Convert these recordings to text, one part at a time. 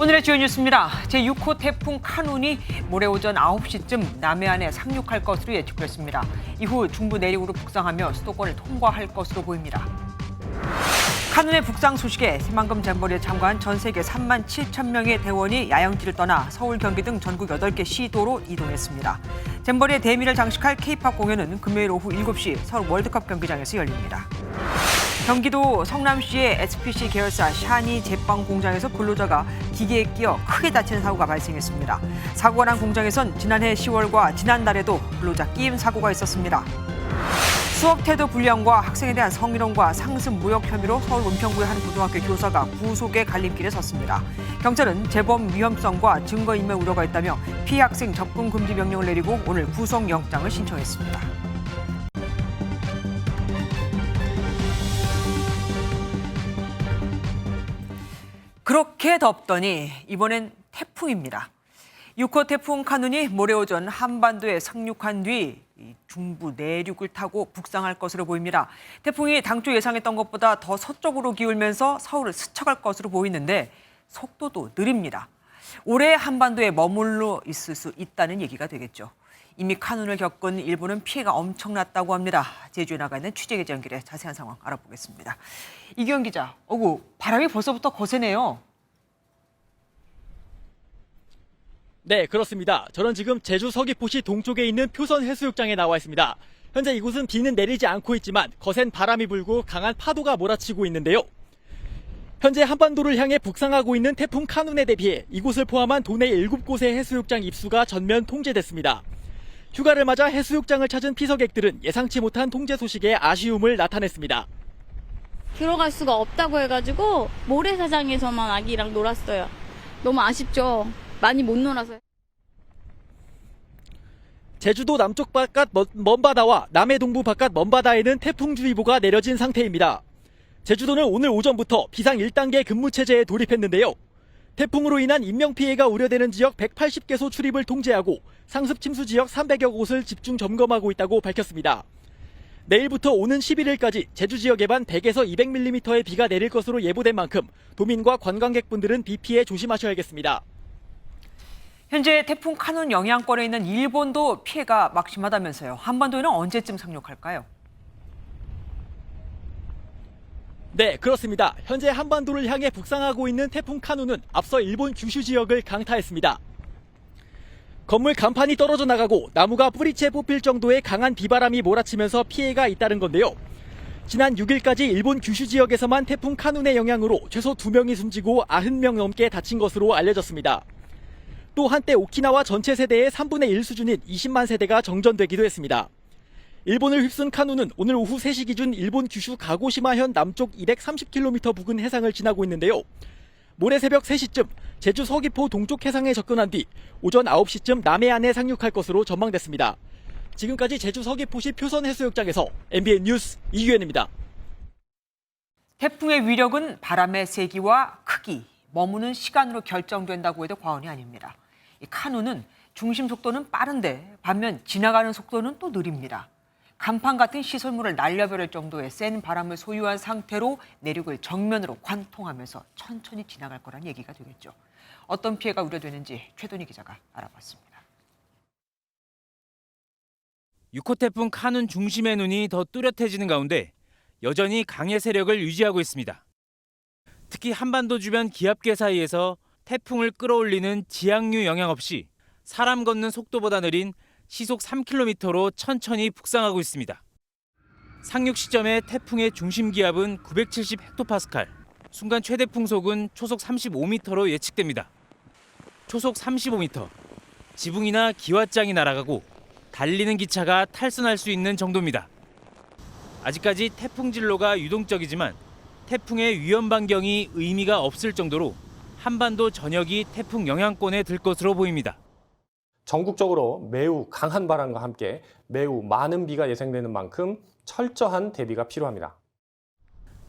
오늘의 주요 뉴스입니다. 제6호 태풍 카눈이 모레 오전 9시쯤 남해안에 상륙할 것으로 예측됐습니다. 이후 중부 내륙으로 북상하며 수도권을 통과할 것으로 보입니다. 카눈의 북상 소식에 새만금 잼버리에 참가한 전 세계 3만 7천 명의 대원이 야영지를 떠나 서울, 경기 등 전국 8개 시도로 이동했습니다. 잼버리의 대미를 장식할 K-팝 공연은 금요일 오후 7시 서울 월드컵 경기장에서 열립니다. 경기도 성남시의 SPC 계열사 샤니 제빵 공장에서 근로자가 기계에 끼어 크게 다치는 사고가 발생했습니다. 사고가 난 공장에선 지난해 10월과 지난달에도 근로자 끼임 사고가 있었습니다. 수업 태도 불량과 학생에 대한 성희롱과 상습 무역 혐의로 서울 은평구의 한 고등학교 교사가 구속의 갈림길에 섰습니다. 경찰은 재범 위험성과 증거인멸 우려가 있다며 피해 학생 접근 금지 명령을 내리고 오늘 구속영장을 신청했습니다. 그렇게 덥더니 이번엔 태풍입니다. 6호 태풍 카눈이 모레 오전 한반도에 상륙한 뒤 중부 내륙을 타고 북상할 것으로 보입니다. 태풍이 당초 예상했던 것보다 더 서쪽으로 기울면서 서울을 스쳐갈 것으로 보이는데 속도도 느립니다. 올해 한반도에 머물러 있을 수 있다는 얘기가 되겠죠. 이미 카눈을 겪은 일본은 피해가 엄청났다고 합니다. 제주에 나가 있는 취재기자 연결해 자세한 상황 알아보겠습니다. 이기현 기자, 바람이 벌써부터 거세네요. 네, 그렇습니다. 저는 지금 제주 서귀포시 동쪽에 있는 표선 해수욕장에 나와 있습니다. 현재 이곳은 비는 내리지 않고 있지만 거센 바람이 불고 강한 파도가 몰아치고 있는데요. 현재 한반도를 향해 북상하고 있는 태풍 카눈에 대비해 이곳을 포함한 도내 7곳의 해수욕장 입수가 전면 통제됐습니다. 휴가를 맞아 해수욕장을 찾은 피서객들은 예상치 못한 통제 소식에 아쉬움을 나타냈습니다. 들어갈 수가 없다고 해가지고 모래사장에서만 아기랑 놀았어요. 너무 아쉽죠. 많이 못 놀아서요. 제주도 남쪽 바깥 먼바다와 남해 동부 바깥 먼바다에는 태풍주의보가 내려진 상태입니다. 제주도는 오늘 오전부터 비상 1단계 근무체제에 돌입했는데요. 태풍으로 인한 인명피해가 우려되는 지역 180개소 출입을 통제하고 상습 침수 지역 300여 곳을 집중 점검하고 있다고 밝혔습니다. 내일부터 오는 11일까지 제주 지역에만 100에서 200mm의 비가 내릴 것으로 예보된 만큼 도민과 관광객분들은 비 피해 조심하셔야겠습니다. 현재 태풍 카눈 영향권에 있는 일본도 피해가 막심하다면서요. 한반도에는 언제쯤 상륙할까요? 네, 그렇습니다. 현재 한반도를 향해 북상하고 있는 태풍 카눈은 앞서 일본 규슈 지역을 강타했습니다. 건물 간판이 떨어져 나가고 나무가 뿌리채 뽑힐 정도의 강한 비바람이 몰아치면서 피해가 잇따른 건데요. 지난 6일까지 일본 규슈 지역에서만 태풍 카눈의 영향으로 최소 2명이 숨지고 90명 넘게 다친 것으로 알려졌습니다. 또 한때 오키나와 전체 세대의 3분의 1 수준인 20만 세대가 정전되기도 했습니다. 일본을 휩쓴 카눈은 오늘 오후 3시 기준 일본 규슈 가고시마현 남쪽 230km 부근 해상을 지나고 있는데요. 모레 새벽 3시쯤 제주 서귀포 동쪽 해상에 접근한 뒤 오전 9시쯤 남해안에 상륙할 것으로 전망됐습니다. 지금까지 제주 서귀포시 표선 해수욕장에서 MBN 뉴스 이규현입니다. 태풍의 위력은 바람의 세기와 크기, 머무는 시간으로 결정된다고 해도 과언이 아닙니다. 이 카눈은 중심 속도는 빠른데 반면 지나가는 속도는 또 느립니다. 간판 같은 시설물을 날려버릴 정도의 센 바람을 소유한 상태로 내륙을 정면으로 관통하면서 천천히 지나갈 거란 얘기가 되겠죠. 어떤 피해가 우려되는지 최돈희 기자가 알아봤습니다. 6호 태풍 카눈 중심의 눈이 더 뚜렷해지는 가운데 여전히 강의 세력을 유지하고 있습니다. 특히 한반도 주변 기압계 사이에서 태풍을 끌어올리는 지항류 영향 없이 사람 걷는 속도보다 느린 시속 3km로 천천히 북상하고 있습니다. 상륙 시점에 태풍의 중심 기압은 970헥토파스칼, 순간 최대 풍속은 초속 35m로 예측됩니다. 초속 35m, 지붕이나 기왓장이 날아가고 달리는 기차가 탈선할 수 있는 정도입니다. 아직까지 태풍 진로가 유동적이지만 태풍의 위험 반경이 의미가 없을 정도로 한반도 전역이 태풍 영향권에 들 것으로 보입니다. 전국적으로 매우 강한 바람과 함께 매우 많은 비가 예상되는 만큼 철저한 대비가 필요합니다.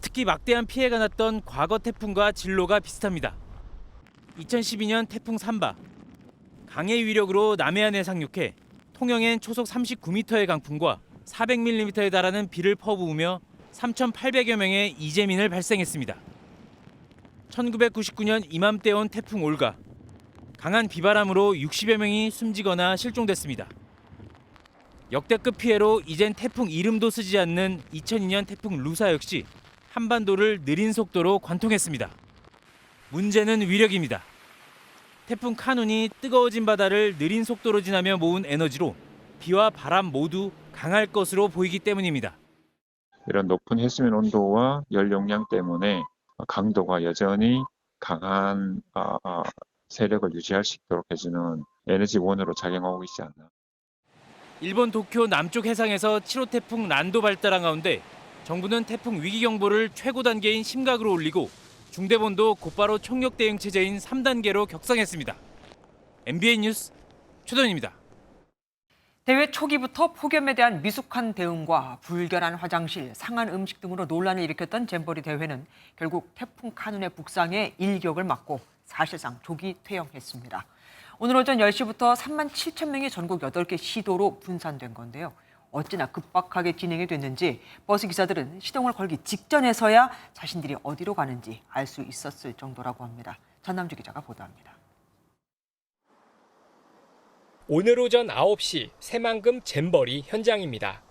특히 막대한 피해가 났던 과거 태풍과 진로가 비슷합니다. 2012년 태풍 산바. 강의 위력으로 남해안에 상륙해 통영엔 초속 39m의 강풍과 400mm에 달하는 비를 퍼부으며 3,800여 명의 이재민을 발생했습니다. 1999년 이맘때 온 태풍 올가. 강한 비바람으로 60여 명이 숨지거나 실종됐습니다. 역대급 피해로 이젠 태풍 이름도 쓰지 않는 2002년 태풍 루사 역시 한반도를 느린 속도로 관통했습니다. 문제는 위력입니다. 태풍 카눈이 뜨거워진 바다를 느린 속도로 지나며 모은 에너지로 비와 바람 모두 강할 것으로 보이기 때문입니다. 이런 높은 해수면 온도와 열 용량 때문에 강도가 여전히 강한 세력을 유지할 수 있도록 해주는 에너지원으로 작용하고 있지 않나. 일본 도쿄 남쪽 해상에서 7호 태풍 란도 발달한 가운데 정부는 태풍 위기경보를 최고 단계인 심각으로 올리고 중대본도 곧바로 총력 대응 체제인 3단계로 격상했습니다. MBN 뉴스 최동입니다. 대회 초기부터 폭염에 대한 미숙한 대응과 불결한 화장실, 상한 음식 등으로 논란을 일으켰던 잼버리 대회는 결국 태풍 카눈의 북상에 일격을 맞고 사실상 조기 퇴영했습니다. 오늘 오전 10시부터 3만 7천 명이 전국 8개 시도로 분산된 건데요. 어찌나 급박하게 진행이 됐는지 버스 기사들은 시동을 걸기 직전에서야 자신들이 어디로 가는지 알 수 있었을 정도라고 합니다. 전남주 기자가 보도합니다. 오늘 오전 9시 새만금 잼버리 현장입니다.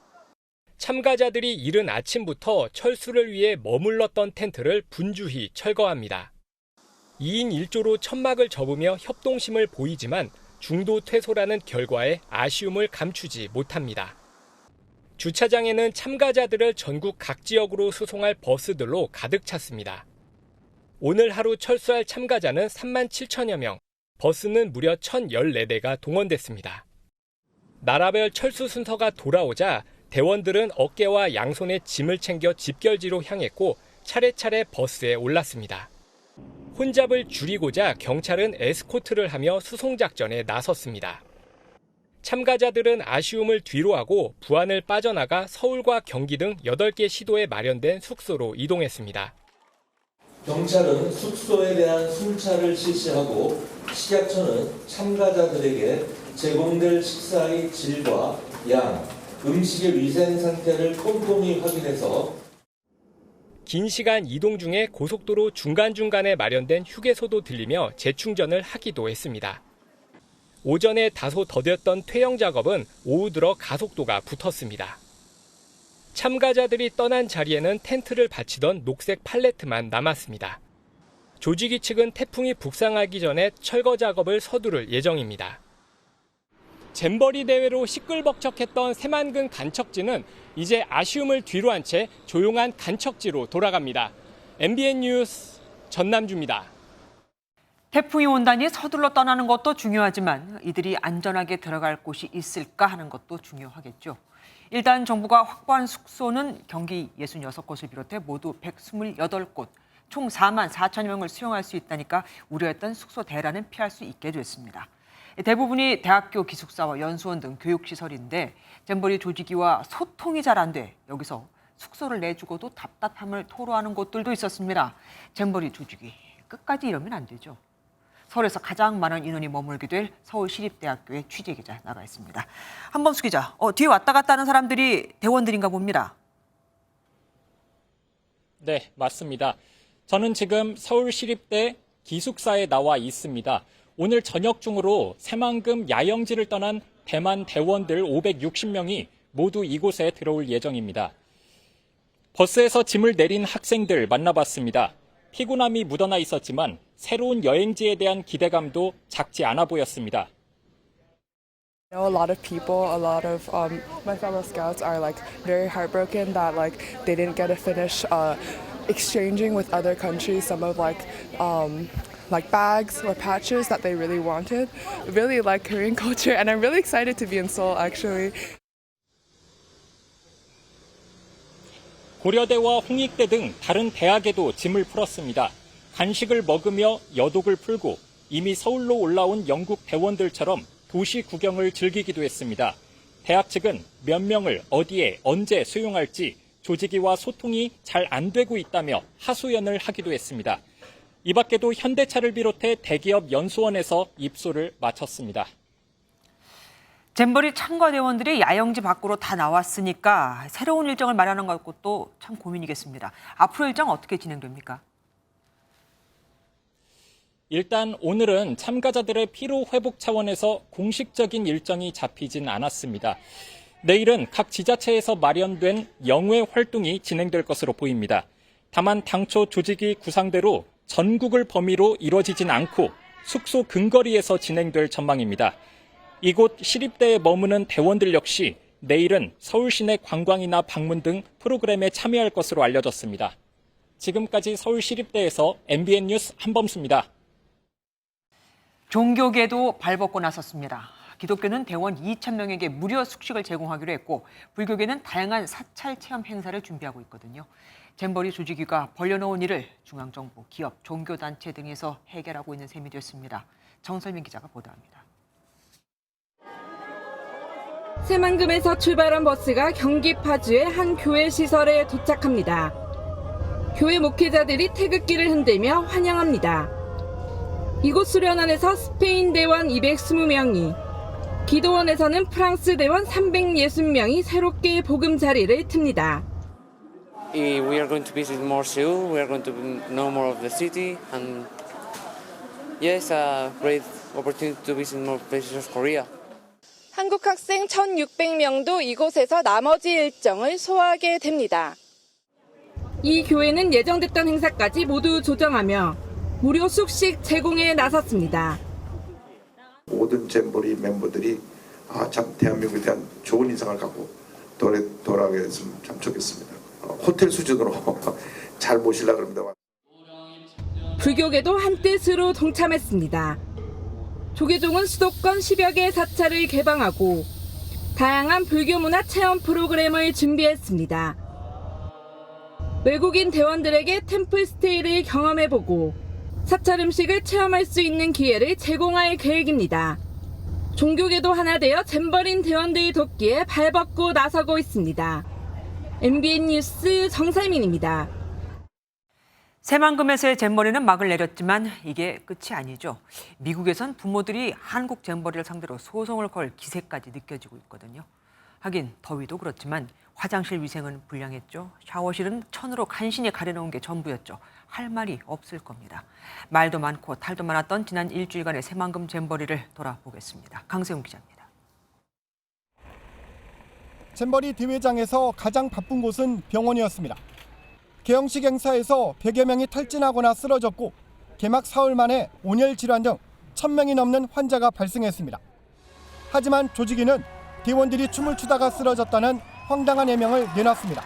참가자들이 이른 아침부터 철수를 위해 머물렀던 텐트를 분주히 철거합니다. 2인 1조로 천막을 접으며 협동심을 보이지만 중도 퇴소라는 결과에 아쉬움을 감추지 못합니다. 주차장에는 참가자들을 전국 각 지역으로 수송할 버스들로 가득 찼습니다. 오늘 하루 철수할 참가자는 3만 7천여 명, 버스는 무려 1,014대가 동원됐습니다. 나라별 철수 순서가 돌아오자 대원들은 어깨와 양손에 짐을 챙겨 집결지로 향했고 차례차례 버스에 올랐습니다. 혼잡을 줄이고자 경찰은 에스코트를 하며 수송작전에 나섰습니다. 참가자들은 아쉬움을 뒤로하고 부안을 빠져나가 서울과 경기 등 8개 시도에 마련된 숙소로 이동했습니다. 경찰은 숙소에 대한 순찰을 실시하고 식약처는 참가자들에게 제공될 식사의 질과 양, 음식의 위생 상태를 꼼꼼히 확인해서 긴 시간 이동 중에 고속도로 중간중간에 마련된 휴게소도 들리며 재충전을 하기도 했습니다. 오전에 다소 더뎠던 퇴영 작업은 오후 들어 가속도가 붙었습니다. 참가자들이 떠난 자리에는 텐트를 받치던 녹색 팔레트만 남았습니다. 조직위 측은 태풍이 북상하기 전에 철거 작업을 서두를 예정입니다. 잼버리 대회로 시끌벅적했던 새만금 간척지는 이제 아쉬움을 뒤로한 채 조용한 간척지로 돌아갑니다. MBN 뉴스 전남주입니다. 태풍이 온다니 서둘러 떠나는 것도 중요하지만 이들이 안전하게 들어갈 곳이 있을까 하는 것도 중요하겠죠. 일단 정부가 확보한 숙소는 경기 66곳을 비롯해 모두 128곳, 총 4만 4천여 명을 수용할 수 있다니까 우려했던 숙소 대란은 피할 수 있게 됐습니다. 대부분이 대학교 기숙사와 연수원 등 교육시설인데 잼버리 조직위와 소통이 잘 안 돼 여기서 숙소를 내주고도 답답함을 토로하는 곳들도 있었습니다. 잼버리 조직위 끝까지 이러면 안 되죠. 서울에서 가장 많은 인원이 머물게 될 서울시립대학교의 취재기자 나가 있습니다. 한범수 기자, 뒤에 왔다 갔다 하는 사람들이 대원들인가 봅니다. 네, 맞습니다. 저는 지금 서울시립대 기숙사에 나와 있습니다. 오늘 저녁 중으로 새만금 야영지를 떠난 대만 대원들 560명이 모두 이곳에 들어올 예정입니다. 버스에서 짐을 내린 학생들 만나봤습니다. 피곤함이 묻어나 있었지만 새로운 여행지에 대한 기대감도 작지 않아 보였습니다. I know a lot of people, a lot of my fellow scouts are like very heartbroken that like they didn't get to finish exchanging with other countries some of like bags or patches that they really wanted. I really like Korean culture and I'm really excited to be in Seoul actually. 고려대와 홍익대 등 다른 대학에도 짐을 풀었습니다. 간식을 먹으며 여독을 풀고 이미 서울로 올라온 영국 대원들처럼 도시 구경을 즐기기도 했습니다. 대학 측은 몇 명을 어디에 언제 수용할지 조직위와 소통이 잘 안 되고 있다며 하소연을 하기도 했습니다. 이 밖에도 현대차를 비롯해 대기업 연수원에서 입소를 마쳤습니다. 잼버리 참가대원들이 야영지 밖으로 다 나왔으니까 새로운 일정을 마련하는 것도 참 고민이겠습니다. 앞으로 일정 어떻게 진행됩니까? 일단 오늘은 참가자들의 피로 회복 차원에서 공식적인 일정이 잡히진 않았습니다. 내일은 각 지자체에서 마련된 영외 활동이 진행될 것으로 보입니다. 다만 당초 조직이 구상대로 전국을 범위로 이루어지진 않고 숙소 근거리에서 진행될 전망입니다. 이곳 시립대에 머무는 대원들 역시 내일은 서울 시내 관광이나 방문 등 프로그램에 참여할 것으로 알려졌습니다. 지금까지 서울시립대에서 MBN 뉴스 한범수입니다. 종교계도 발벗고 나섰습니다. 기독교는 대원 2,000명에게 무료 숙식을 제공하기로 했고 불교계는 다양한 사찰 체험 행사를 준비하고 있거든요. 잼버리 조직위가 벌려놓은 일을 중앙정부, 기업, 종교단체 등에서 해결하고 있는 셈이 됐습니다. 정설민 기자가 보도합니다. 새만금에서 출발한 버스가 경기 파주의 한 교회 시설에 도착합니다. 교회 목회자들이 태극기를 흔들며 환영합니다. 이곳 수련원에서 스페인 대원 220명이, 기도원에서는 프랑스 대원 360명이 새롭게 복음 자리를 틉니다. We are going to visit more Seoul. We are going to know more of the city, and yes, a great opportunity to visit more places of Korea. 한국 학생 1,600명도 이곳에서 나머지 일정을 소화하게 됩니다. 이 교회는 예정됐던 행사까지 모두 조정하며 무료 숙식 제공에 나섰습니다. 모든 잼버리 멤버들이 참 대한민국에 대한 좋은 인상을 갖고 돌아가게 됐으면 참 좋겠습니다. 호텔 수준으로 잘 모시려고 합니다. 불교계도 한뜻으로 동참했습니다. 조계종은 수도권 10여 개 사찰을 개방하고 다양한 불교 문화 체험 프로그램을 준비했습니다. 외국인 대원들에게 템플스테이를 경험해보고 사찰 음식을 체험할 수 있는 기회를 제공할 계획입니다. 종교계도 하나 되어 잼버린 대원들 돕기에 발벗고 나서고 있습니다. MBN 뉴스 정살민입니다. 새만금에서의 잼버리는 막을 내렸지만 이게 끝이 아니죠. 미국에선 부모들이 한국 잼버리를 상대로 소송을 걸 기세까지 느껴지고 있거든요. 하긴 더위도 그렇지만 화장실 위생은 불량했죠. 샤워실은 천으로 간신히 가려놓은 게 전부였죠. 할 말이 없을 겁니다. 말도 많고 탈도 많았던 지난 일주일간의 새만금 잼버리를 돌아보겠습니다. 강세훈 기자입니다. 잼버리 대회장에서 가장 바쁜 곳은 병원이었습니다. 개영식 행사에서 100여 명이 탈진하거나 쓰러졌고 개막 사흘 만에 온열 질환 등 1,000명이 넘는 환자가 발생했습니다. 하지만 조직위는 대원들이 춤을 추다가 쓰러졌다는 황당한 해명을 내놨습니다.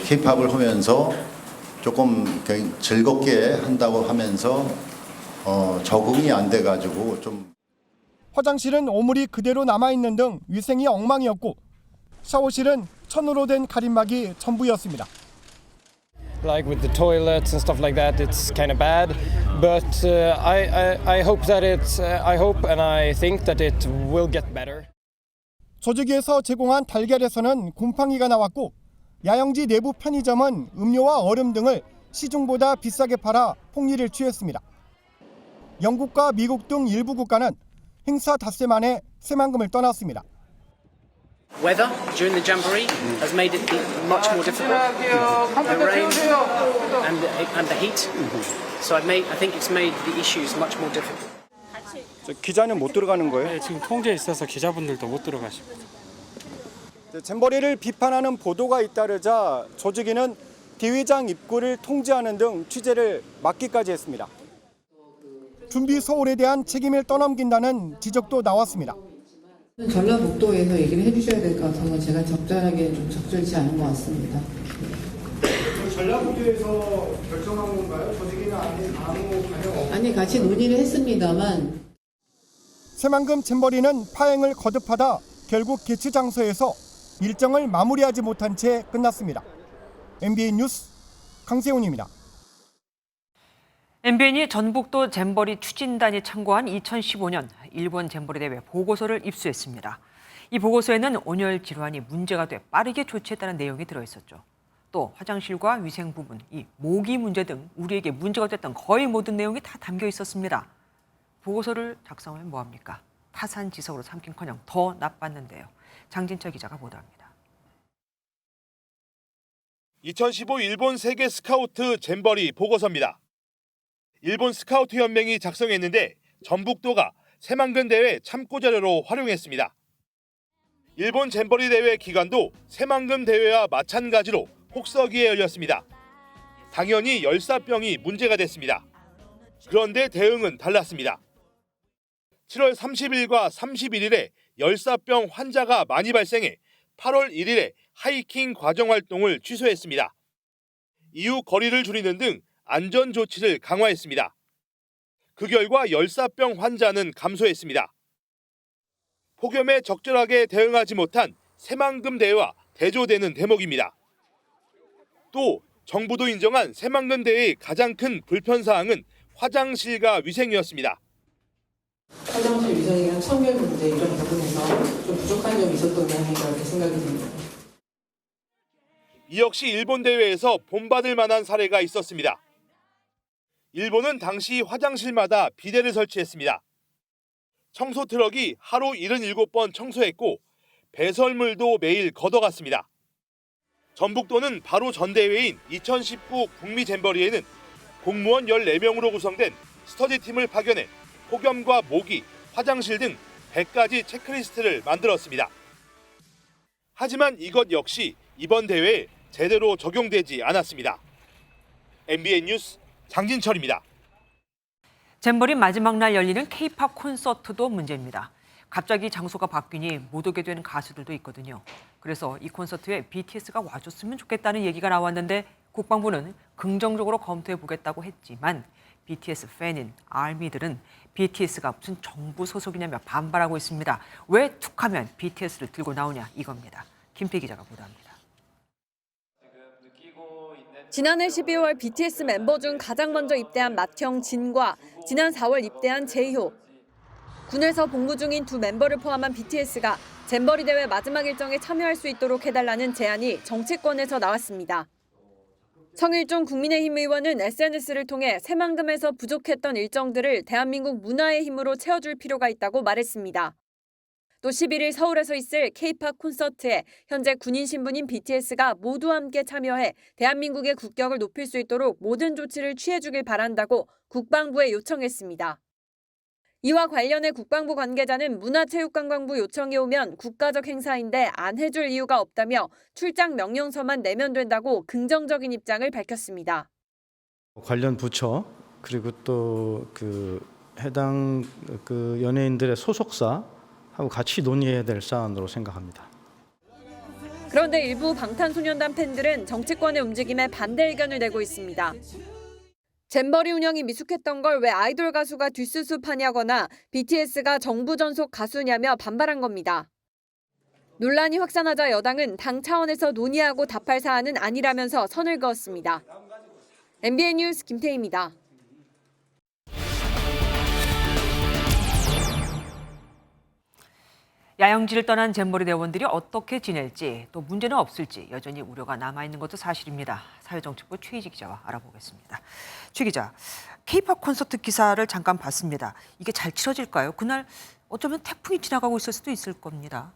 K-팝을 하면서 조금 즐겁게 한다고 하면서 적응이 안 돼가지고 좀. 화장실은 오물이 그대로 남아있는 등 위생이 엉망이었고 샤워실은 천으로 된 가림막이 전부였습니다. Like with the toilets and stuff like that, it's kind of bad. But I hope that I hope and I think that it will get better. 조직위에서 제공한 달걀에서는 곰팡이가 나왔고 야영지 내부 편의점은 음료와 얼음 등을 시중보다 비싸게 팔아 폭리를 취했습니다. 영국과 미국 등 일부 국가는 행사 닷새 만에 새만금을 떠났습니다. Weather during the jamboree has made it much more difficult. The rain and the heat. So I think it's made the issues much more difficult. 기자는 못 들어가는 거예요? 네, 지금 통제에 있어서 기자분들도 못 들어가십니다. 잼버리를 비판하는 보도가 잇따르자 조직위는 대회장 입구를 통제하는 등 취재를 막기까지 했습니다. 준비 소홀에 대한 책임을 떠넘긴다는 지적도 나왔습니다. 전라북도에서 얘기를 해주셔야 될 것 같아서 제가 적절하게 좀 적절치 않은 것 같습니다. 전라북도에서 결정한 건가요? 조직위는 아무 반영 없... 아니 같이 논의를 했습니다만. 새만금 잼버리는 파행을 거듭하다 결국 개최 장소에서 일정을 마무리하지 못한 채 끝났습니다. MBN 뉴스 강세훈입니다. MBN이 전북도 잼버리 추진단이 참고한 2015년 일본 잼버리 대회 보고서를 입수했습니다. 이 보고서에는 온열 질환이 문제가 돼 빠르게 조치했다는 내용이 들어있었죠. 또 화장실과 위생 부분, 이 모기 문제 등 우리에게 문제가 됐던 거의 모든 내용이 다 담겨 있었습니다. 보고서를 작성하면 뭐합니까? 타산지석으로 삼긴커녕 더 나빴는데요. 장진철 기자가 보도합니다. 2015 일본 세계 스카우트 잼버리 보고서입니다. 일본 스카우트 연맹이 작성했는데 전북도가 새만금 대회 참고 자료로 활용했습니다. 일본 잼버리 대회 기간도 새만금 대회와 마찬가지로 혹서기에 열렸습니다. 당연히 열사병이 문제가 됐습니다. 그런데 대응은 달랐습니다. 7월 30일과 31일에 열사병 환자가 많이 발생해 8월 1일에 하이킹 과정 활동을 취소했습니다. 이후 거리를 줄이는 등 안전 조치를 강화했습니다. 그 결과 열사병 환자는 감소했습니다. 폭염에 적절하게 대응하지 못한 새만금 대회와 대조되는 대목입니다. 또 정부도 인정한 새만금 대회의 가장 큰 불편사항은 화장실과 위생이었습니다. 화장실 위생이나 청결 문제 이런 부분에서 좀 부족한 점이 있었던 게 아닌가 이렇게 생각이 듭니다. 이 역시 일본 대회에서 본받을 만한 사례가 있었습니다. 일본은 당시 화장실마다 비데를 설치했습니다. 청소 트럭이 하루 77번 청소했고 배설물도 매일 걷어갔습니다. 전북도는 바로 전 대회인 2019 북미 잼버리에는 공무원 14명으로 구성된 스터디팀을 파견해 폭염과 모기, 화장실 등 100가지 체크리스트를 만들었습니다. 하지만 이것 역시 이번 대회에 제대로 적용되지 않았습니다. MBN 뉴스 장진철입니다. 잼버리 마지막 날 열리는 K-팝 콘서트도 문제입니다. 갑자기 장소가 바뀌니 못 오게 되는 가수들도 있거든요. 그래서 이 콘서트에 BTS가 와줬으면 좋겠다는 얘기가 나왔는데 국방부는 긍정적으로 검토해 보겠다고 했지만 BTS 팬인 아미들은 BTS가 무슨 정부 소속이냐며 반발하고 있습니다. 왜 툭하면 BTS를 들고 나오냐 이겁니다. 김태 기자가 보도합니다. 지난해 12월 BTS 멤버 중 가장 먼저 입대한 맏형 진과 지난 4월 입대한 제이홉. 군에서 복무 중인 두 멤버를 포함한 BTS가 잼버리 대회 마지막 일정에 참여할 수 있도록 해달라는 제안이 정치권에서 나왔습니다. 성일종 국민의힘 의원은 SNS를 통해 새만금에서 부족했던 일정들을 대한민국 문화의 힘으로 채워줄 필요가 있다고 말했습니다. 또 11일 서울에서 있을 K-팝 콘서트에 현재 군인 신분인 BTS가 모두 함께 참여해 대한민국의 국격을 높일 수 있도록 모든 조치를 취해주길 바란다고 국방부에 요청했습니다. 이와 관련해 국방부 관계자는 문화체육관광부 요청이 오면 국가적 행사인데 안 해줄 이유가 없다며 출장 명령서만 내면 된다고 긍정적인 입장을 밝혔습니다. 관련 부처 그리고 또 해당 연예인들의 소속사하고 같이 논의해야 될 사안으로 생각합니다. 그런데 일부 방탄소년단 팬들은 정치권의 움직임에 반대 의견을 내고 있습니다. 잼버리 운영이 미숙했던 걸 왜 아이돌 가수가 뒷수습하냐거나 BTS가 정부 전속 가수냐며 반발한 겁니다. 논란이 확산하자 여당은 당 차원에서 논의하고 답할 사안은 아니라면서 선을 그었습니다. MBN 뉴스 김태희입니다. 야영지를 떠난 잼버리 대원들이 어떻게 지낼지 또 문제는 없을지 여전히 우려가 남아있는 것도 사실입니다. 사회정책부 최희지 기자와 알아보겠습니다. 최 기자, K-팝 콘서트 기사를 잠깐 봤습니다. 이게 잘 치러질까요? 그날 어쩌면 태풍이 지나가고 있을 수도 있을 겁니다.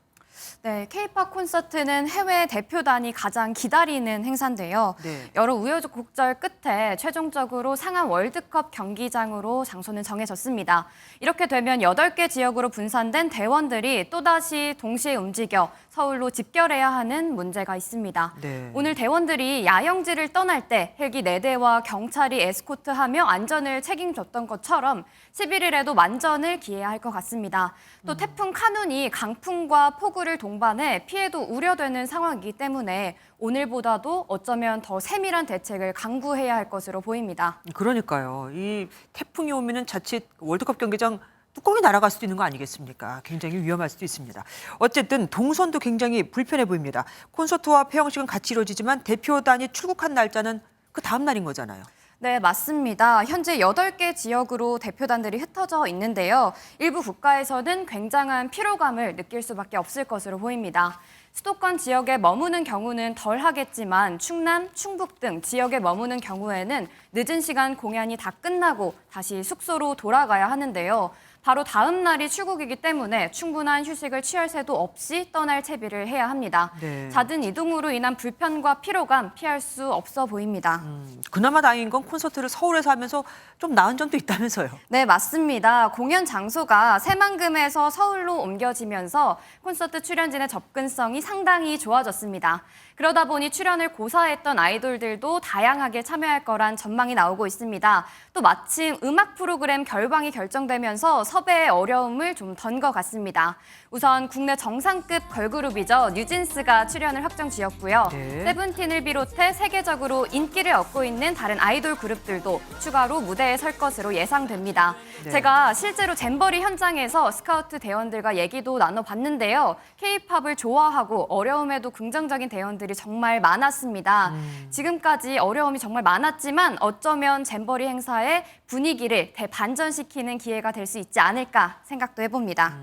네, K-팝 콘서트는 해외 대표단이 가장 기다리는 행사인데요. 네. 여러 우여곡절 끝에 최종적으로 상암 월드컵 경기장으로 장소는 정해졌습니다. 이렇게 되면 8개 지역으로 분산된 대원들이 또다시 동시에 움직여 서울로 집결해야 하는 문제가 있습니다. 네. 오늘 대원들이 야영지를 떠날 때 헬기 4대와 경찰이 에스코트하며 안전을 책임졌던 것처럼 11일에도 만전을 기해야 할 것 같습니다. 또 태풍 카눈이 강풍과 폭우를 동반해 피해도 우려되는 상황이기 때문에 오늘보다도 어쩌면 더 세밀한 대책을 강구해야 할 것으로 보입니다. 그러니까요. 이 태풍이 오면은 자칫 월드컵 경기장 뚜껑이 날아갈 수도 있는 거 아니겠습니까? 굉장히 위험할 수도 있습니다. 어쨌든 동선도 굉장히 불편해 보입니다. 콘서트와 폐영식은 같이 이루어지지만 대표단이 출국한 날짜는 그 다음 날인 거잖아요. 네, 맞습니다. 현재 8개 지역으로 대표단들이 흩어져 있는데요. 일부 국가에서는 굉장한 피로감을 느낄 수밖에 없을 것으로 보입니다. 수도권 지역에 머무는 경우는 덜 하겠지만 충남, 충북 등 지역에 머무는 경우에는 늦은 시간 공연이 다 끝나고 다시 숙소로 돌아가야 하는데요. 바로 다음 날이 출국이기 때문에 충분한 휴식을 취할 새도 없이 떠날 채비를 해야 합니다. 네. 잦은 이동으로 인한 불편과 피로감 피할 수 없어 보입니다. 그나마 다행인 건 콘서트를 서울에서 하면서 좀 나은 점도 있다면서요. 네, 맞습니다. 공연 장소가 새만금에서 서울로 옮겨지면서 콘서트 출연진의 접근성이 상당히 좋아졌습니다. 그러다 보니 출연을 고사했던 아이돌들도 다양하게 참여할 거란 전망이 나오고 있습니다. 또 마침 음악 프로그램 결방이 결정되면서 섭외의 어려움을 좀 던 것 같습니다. 우선 국내 정상급 걸그룹이죠. 뉴진스가 출연을 확정지었고요. 네. 세븐틴을 비롯해 세계적으로 인기를 얻고 있는 다른 아이돌 그룹들도 추가로 무대에 설 것으로 예상됩니다. 네. 제가 실제로 잼버리 현장에서 스카우트 대원들과 얘기도 나눠봤는데요. K-팝을 좋아하고 어려움에도 긍정적인 대원들이 정말 많았습니다. 지금까지 어려움이 정말 많았지만 어쩌면 잼버리 행사의 분위기를 대반전시키는 기회가 될 수 있지 않을까 생각도 해봅니다.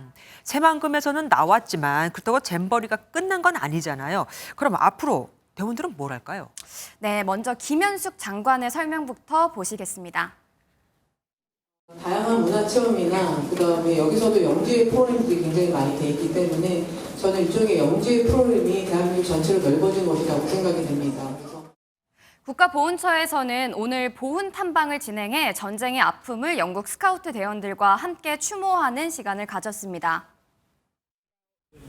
새만금에서는 나왔지만 그렇다고 잼버리가 끝난 건 아니잖아요. 그럼 앞으로 대원들은 뭘 할까요? 네, 먼저 김현숙 장관의 설명부터 보시겠습니다. 다양한 문화 체험이나 그다음에 여기서도 영지의 프로그램들이 굉장히 많이 돼 있기 때문에 저는 일종의 영지의 프로그램이 대한민국 전체로 넓어진 것이라고 생각이 됩니다. 국가보훈처에서는 오늘 보훈 탐방을 진행해 전쟁의 아픔을 영국 스카우트 대원들과 함께 추모하는 시간을 가졌습니다.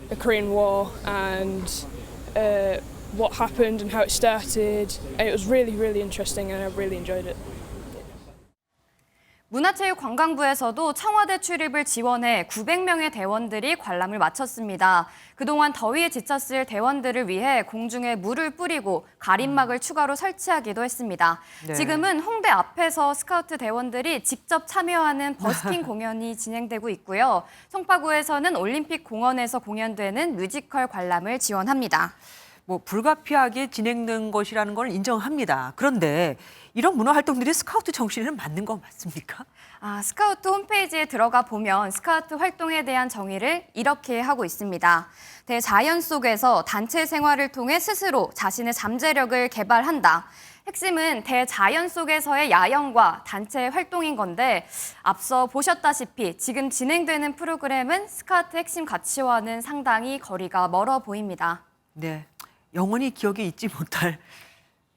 The Korean War and what happened and how it started. It was really interesting and I really enjoyed it. 문화체육관광부에서도 청와대 출입을 지원해 900명의 대원들이 관람을 마쳤습니다. 그동안 더위에 지쳤을 대원들을 위해 공중에 물을 뿌리고 가림막을 추가로 설치하기도 했습니다. 네. 지금은 홍대 앞에서 스카우트 대원들이 직접 참여하는 버스킹 공연이 진행되고 있고요. 송파구에서는 올림픽 공원에서 공연되는 뮤지컬 관람을 지원합니다. 뭐 불가피하게 진행된 것이라는 걸 인정합니다. 그런데 이런 문화 활동들이 스카우트 정신에는 맞는 거 맞습니까? 스카우트 홈페이지에 들어가 보면 스카우트 활동에 대한 정의를 이렇게 하고 있습니다. 대자연 속에서 단체 생활을 통해 스스로 자신의 잠재력을 개발한다. 핵심은 대자연 속에서의 야영과 단체 활동인 건데 앞서 보셨다시피 지금 진행되는 프로그램은 스카우트 핵심 가치와는 상당히 거리가 멀어 보입니다. 네, 영원히 기억에 잊지 못할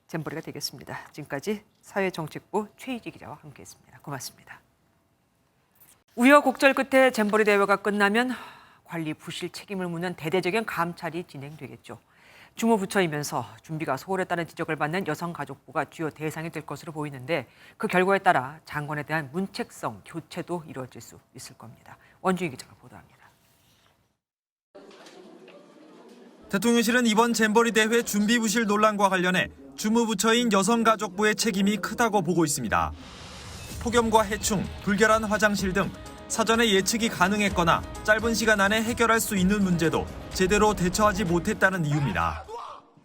잼버리가 되겠습니다. 지금까지 사회정책부 최희지 기자와 함께했습니다. 고맙습니다. 우여곡절 끝에 잼버리 대회가 끝나면 관리 부실 책임을 묻는 대대적인 감찰이 진행되겠죠. 주무부처이면서 준비가 소홀했다는 지적을 받는 여성가족부가 주요 대상이 될 것으로 보이는데 그 결과에 따라 장관에 대한 문책성 교체도 이루어질 수 있을 겁니다. 원주희 기자가 보도합니다. 대통령실은 이번 잼버리 대회 준비 부실 논란과 관련해 주무부처인 여성가족부의 책임이 크다고 보고 있습니다. 폭염과 해충, 불결한 화장실 등 사전에 예측이 가능했거나 짧은 시간 안에 해결할 수 있는 문제도 제대로 대처하지 못했다는 이유입니다.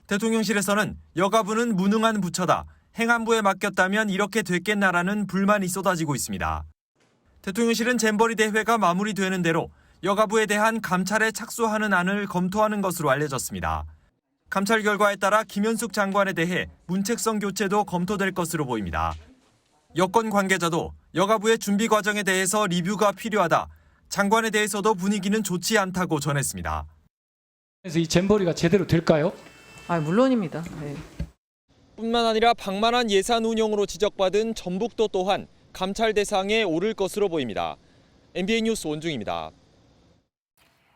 대통령실에서는 여가부는 무능한 부처다, 행안부에 맡겼다면 이렇게 됐겠나라는 불만이 쏟아지고 있습니다. 대통령실은 잼버리 대회가 마무리되는 대로 여가부에 대한 감찰에 착수하는 안을 검토하는 것으로 알려졌습니다. 감찰 결과에 따라 김현숙 장관에 대해 문책성 교체도 검토될 것으로 보입니다. 여권 관계자도 여가부의 준비 과정에 대해서 리뷰가 필요하다, 장관에 대해서도 분위기는 좋지 않다고 전했습니다. 그래서 이 잼버리가 제대로 될까요? 물론입니다. 네. 뿐만 아니라 방만한 예산 운영으로 지적받은 전북도 또한 감찰 대상에 오를 것으로 보입니다. MBN 뉴스 원중입니다.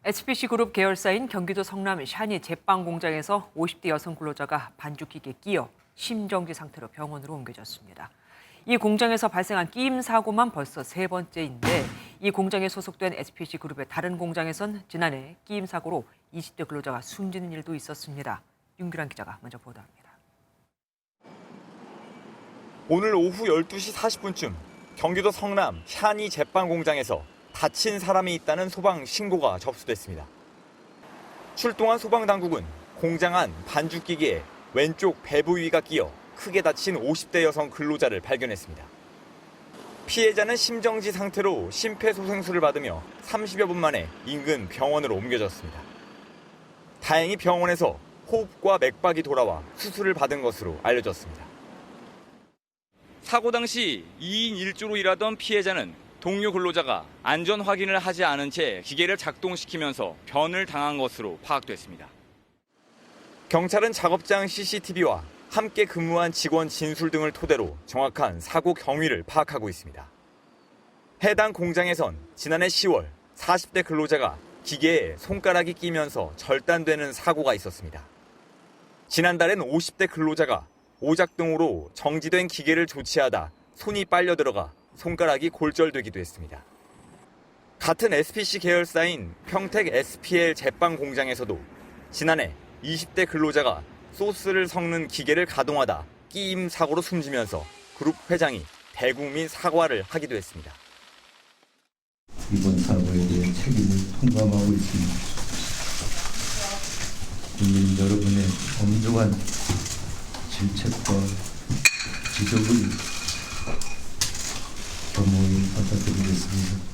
SPC 그룹 계열사인 경기도 성남 샤니 제빵 공장에서 50대 여성 근로자가 반죽기계에 끼어 심정지 상태로 병원으로 옮겨졌습니다. 이 공장에서 발생한 끼임 사고만 벌써 3번째인데 이 공장에 소속된 SPC 그룹의 다른 공장에선 지난해 끼임 사고로 20대 근로자가 숨지는 일도 있었습니다. 윤규란 기자가 먼저 보도합니다. 오늘 오후 12시 40분쯤 경기도 성남 샤니 제빵 공장에서 다친 사람이 있다는 소방 신고가 접수됐습니다. 출동한 소방당국은 공장 안 반죽기계에 왼쪽 배 부위가 끼어 크게 다친 50대 여성 근로자를 발견했습니다. 피해자는 심정지 상태로 심폐소생술을 받으며 30여 분 만에 인근 병원으로 옮겨졌습니다. 다행히 병원에서 호흡과 맥박이 돌아와 수술을 받은 것으로 알려졌습니다. 사고 당시 2인 1조로 일하던 피해자는 동료 근로자가 안전 확인을 하지 않은 채 기계를 작동시키면서 변을 당한 것으로 파악됐습니다. 경찰은 작업장 CCTV와 함께 근무한 직원 진술 등을 토대로 정확한 사고 경위를 파악하고 있습니다. 해당 공장에선 지난해 10월 40대 근로자가 기계에 손가락이 끼면서 절단되는 사고가 있었습니다. 지난달엔 50대 근로자가 오작동으로 정지된 기계를 조치하다 손이 빨려 들어가 손가락이 골절되기도 했습니다. 같은 SPC 계열사인 평택 SPL 제빵 공장에서도 지난해 20대 근로자가 소스를 섞는 기계를 가동하다 끼임 사고로 숨지면서 그룹 회장이 대국민 사과를 하기도 했습니다. 이번 사고에 대해 책임을 통감하고 있습니다. 국민 여러분의 엄중한 질책과 지적을 겸허히 받아들이겠습니다.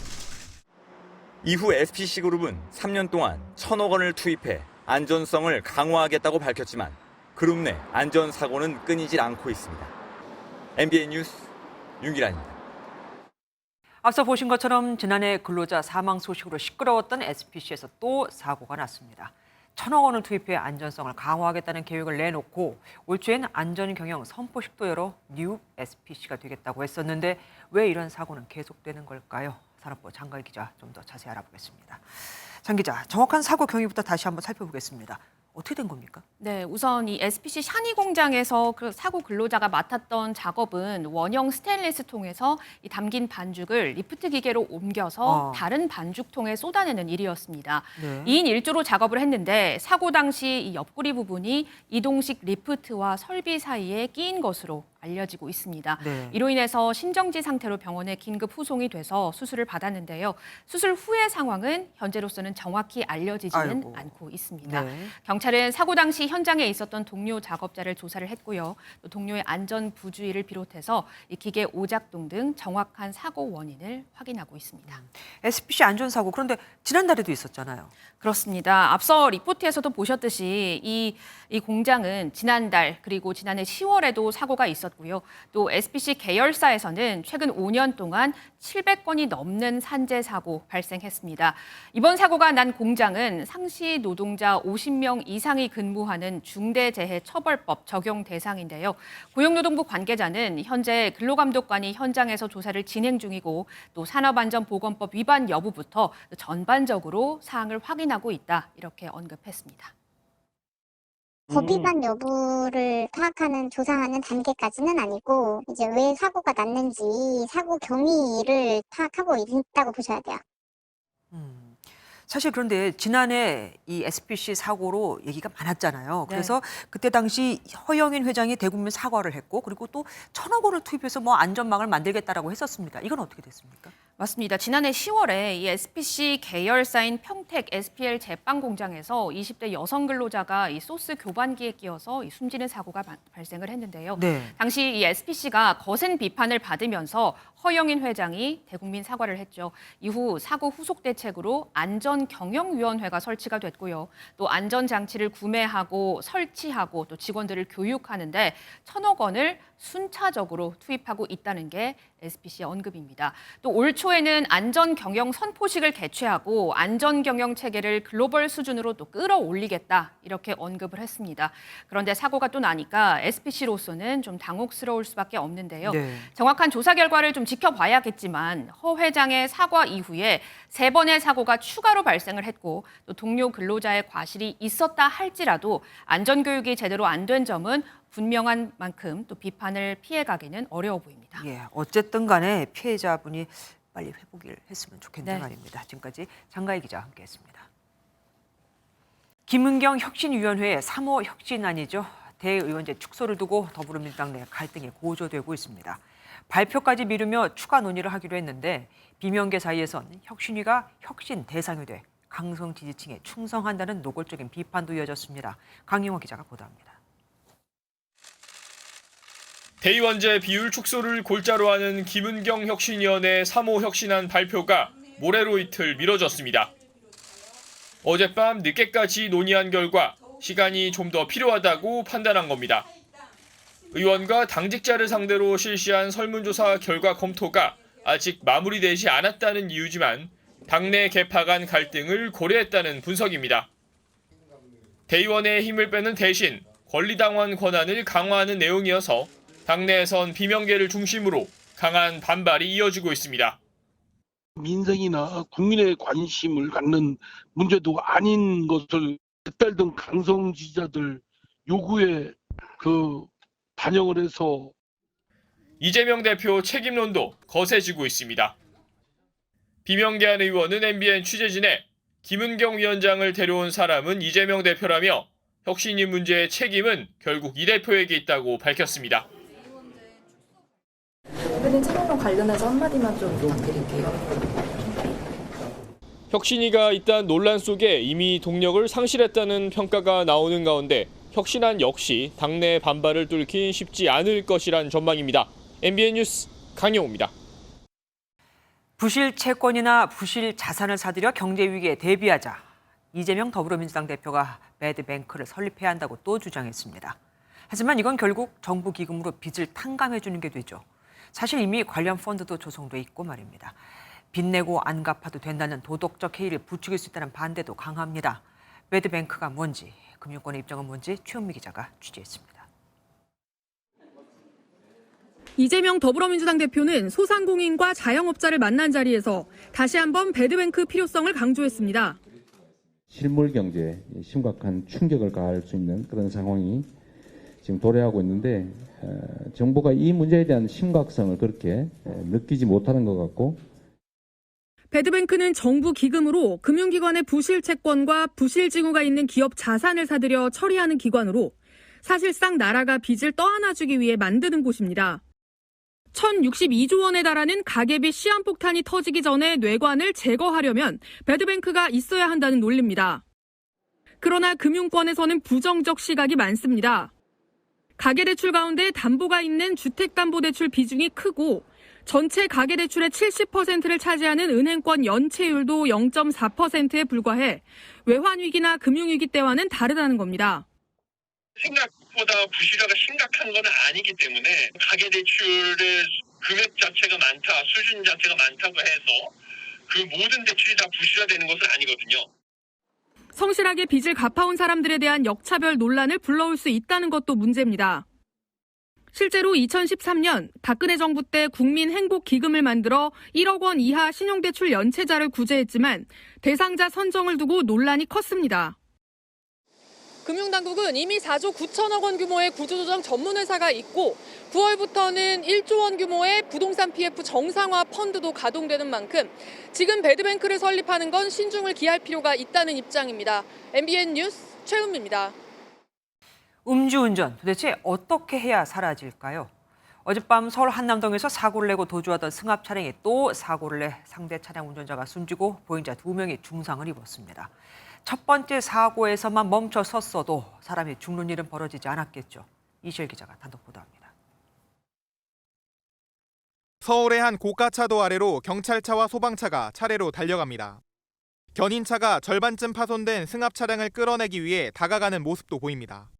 이후 SPC그룹은 3년 동안 1,000억 원을 투입해 안전성을 강화하겠다고 밝혔지만 그룹 내 안전사고는 끊이질 않고 있습니다. MBN 뉴스 윤기란입니다. 앞서 보신 것처럼 지난해 근로자 사망 소식으로 시끄러웠던 SPC에서 또 사고가 났습니다. 1,000억 원을 투입해 안전성을 강화하겠다는 계획을 내놓고 올 초엔 안전경영 선포식도 열어 뉴 SPC가 되겠다고 했었는데 왜 이런 사고는 계속되는 걸까요? 산업부 장가희 기자 좀 더 자세히 알아보겠습니다. 장 기자, 정확한 사고 경위부터 다시 한번 살펴보겠습니다. 어떻게 된 겁니까? 네, 우선 이 SPC 샤니 공장에서 그 사고 근로자가 맡았던 작업은 원형 스테인리스 통에서 이 담긴 반죽을 리프트 기계로 옮겨서 다른 반죽통에 쏟아내는 일이었습니다. 네. 2인 1조로 작업을 했는데 사고 당시 이 옆구리 부분이 이동식 리프트와 설비 사이에 끼인 것으로 알려지고 있습니다. 네. 이로 인해서 신정지 상태로 병원에 긴급 후송이 돼서 수술을 받았는데요. 수술 후의 상황은 현재로서는 정확히 알려지지는 않고 있습니다. 네. 경찰은 사고 당시 현장에 있었던 동료 작업자를 조사를 했고요. 또 동료의 안전 부주의를 비롯해서 이 기계 오작동 등 정확한 사고 원인을 확인하고 있습니다. SPC 안전사고, 그런데 지난달에도 있었잖아요. 그렇습니다. 앞서 리포트에서도 보셨듯이 이 공장은 지난달 그리고 지난해 10월에도 사고가 있었고요. 또 SPC 계열사에서는 최근 5년 동안 700건이 넘는 산재 사고 발생했습니다. 이번 사고가 난 공장은 상시 노동자 50명 이상이 근무하는 중대재해처벌법 적용 대상인데요. 고용노동부 관계자는 현재 근로감독관이 현장에서 조사를 진행 중이고 또 산업안전보건법 위반 여부부터 전반적으로 사항을 확인하고 있다, 이렇게 언급했습니다. 법 위반 여부를 파악하는 조사하는 단계까지는 아니고 이제 왜 사고가 났는지 사고 경위를 파악하고 있다고 보셔야 돼요. 사실 그런데 지난해 이 SPC 사고로 얘기가 많았잖아요. 그래서 그때 당시 허영인 회장이 대국민 사과를 했고 그리고 또 1,000억 원을 투입해서 뭐 안전망을 만들겠다라고 했었습니다. 이건 어떻게 됐습니까? 맞습니다. 지난해 10월에 이 SPC 계열사인 평택 SPL 제빵 공장에서 20대 여성 근로자가 이 소스 교반기에 끼어서 이 숨지는 사고가 발생을 했는데요. 당시 이 SPC가 거센 비판을 받으면서 허영인 회장이 대국민 사과를 했죠. 이후 사고 후속 대책으로 안전경영위원회가 설치가 됐고요. 또 안전장치를 구매하고 설치하고 또 직원들을 교육하는데 1,000억 원을 순차적으로 투입하고 있다는 게 SPC의 언급입니다. 또 올 초에는 안전경영 선포식을 개최하고 안전경영 체계를 글로벌 수준으로 또 끌어올리겠다, 이렇게 언급을 했습니다. 그런데 사고가 또 나니까 SPC로서는 좀 당혹스러울 수밖에 없는데요. 정확한 조사 결과를 좀 지켜봐야겠지만 허 회장의 사과 이후에 3번의 사고가 추가로 발생을 했고 또 동료 근로자의 과실이 있었다 할지라도 안전교육이 제대로 안 된 점은 분명한 만큼 또 비판을 피해가기는 어려워 보입니다. 예, 어쨌든 간에 피해자분이 빨리 회복을 했으면 좋겠는 말입니다. 지금까지 장가희 기자와 함께했습니다. 김은경 혁신위원회의 3호 혁신안이죠. 대의원제 축소를 두고 더불어민주당 내 갈등이 고조되고 있습니다. 발표까지 미루며 추가 논의를 하기로 했는데 비명계 사이에선 혁신위가 혁신 대상이 돼 강성 지지층에 충성한다는 노골적인 비판도 이어졌습니다. 강용호 기자가 보도합니다. 대의원제 비율 축소를 골자로 하는 김은경 혁신위원회 3호 혁신안 발표가 모레로 이틀 미뤄졌습니다. 어젯밤 늦게까지 논의한 결과 시간이 좀 더 필요하다고 판단한 겁니다. 의원과 당직자를 상대로 실시한 설문조사 결과 검토가 아직 마무리되지 않았다는 이유지만 당내 계파 간 갈등을 고려했다는 분석입니다. 대의원의 힘을 빼는 대신 권리당원 권한을 강화하는 내용이어서 당내에선 비명계를 중심으로 강한 반발이 이어지고 있습니다. 민생이나 국민의 관심을 갖는 문제도 아닌 것을 뱃달 등 강성 지지자들 요구에 반영을 해서 이재명 대표 책임론도 거세지고 있습니다. 비명계한 의원은 MBN 취재진에 김은경 위원장을 데려온 사람은 이재명 대표라며 혁신위 문제의 책임은 결국 이 대표에게 있다고 밝혔습니다. 대표님 책임론 관련해서 한마디만 좀 부탁드릴게요. 혁신위가 있던 논란 속에 이미 동력을 상실했다는 평가가 나오는 가운데 혁신안 역시 당내 반발을 뚫긴 쉽지 않을 것이란 전망입니다. MBN 뉴스 강영호입니다. 부실 채권이나 부실 자산을 사들여 경제 위기에 대비하자 이재명 더불어민주당 대표가 배드뱅크를 설립해야 한다고 또 주장했습니다. 하지만 이건 결국 정부 기금으로 빚을 탕감해 주는 게 되죠. 사실 이미 관련 펀드도 조성돼 있고 말입니다. 빚 내고 안 갚아도 된다는 도덕적 해이를 부추길 수 있다는 반대도 강합니다. 배드뱅크가 뭔지, 금융권의 입장은 뭔지 최은미 기자가 취재했습니다. 이재명 더불어민주당 대표는 소상공인과 자영업자를 만난 자리에서 다시 한번 배드뱅크 필요성을 강조했습니다. 실물 경제에 심각한 충격을 가할 수 있는 그런 상황이 지금 도래하고 있는데 정부가 이 문제에 대한 심각성을 그렇게 느끼지 못하는 것 같고 배드뱅크는 정부 기금으로 금융기관의 부실 채권과 부실 징후가 있는 기업 자산을 사들여 처리하는 기관으로 사실상 나라가 빚을 떠안아주기 위해 만드는 곳입니다. 1,062조 원에 달하는 가계비 시한폭탄이 터지기 전에 뇌관을 제거하려면 배드뱅크가 있어야 한다는 논리입니다. 그러나 금융권에서는 부정적 시각이 많습니다. 가계대출 가운데 담보가 있는 주택담보대출 비중이 크고 전체 가계대출의 70%를 차지하는 은행권 연체율도 0.4%에 불과해 외환위기나 금융위기 때와는 다르다는 겁니다. 생각보다 부실화가 심각한 건 아니기 때문에 가계대출의 금액 자체가 많다, 수준 자체가 많다고 해서 그 모든 대출이 다 부실화되는 것은 아니거든요. 성실하게 빚을 갚아온 사람들에 대한 역차별 논란을 불러올 수 있다는 것도 문제입니다. 실제로 2013년 박근혜 정부 때 국민행복기금을 만들어 1억 원 이하 신용대출 연체자를 구제했지만 대상자 선정을 두고 논란이 컸습니다. 금융당국은 이미 4조 9천억 원 규모의 구조조정 전문회사가 있고 9월부터는 1조 원 규모의 부동산 PF 정상화 펀드도 가동되는 만큼 지금 배드뱅크를 설립하는 건 신중을 기할 필요가 있다는 입장입니다. MBN 뉴스 최은미입니다. 음주운전 도대체 어떻게 해야 사라질까요? 어젯밤 서울 한남동에서 사고를 내고 도주하던 승합 차량이 또 사고를 내 상대 차량 운전자가 숨지고 보행자 2명이 중상을 입었습니다. 첫 번째 사고에서만 멈춰 섰어도 사람이 죽는 일은 벌어지지 않았겠죠. 이시열 기자가 단독 보도합니다. 서울의 한 고가차도 아래로 경찰차와 소방차가 차례로 달려갑니다. 견인차가 절반쯤 파손된 승합 차량을 끌어내기 위해 다가가는 모습도 보입니다.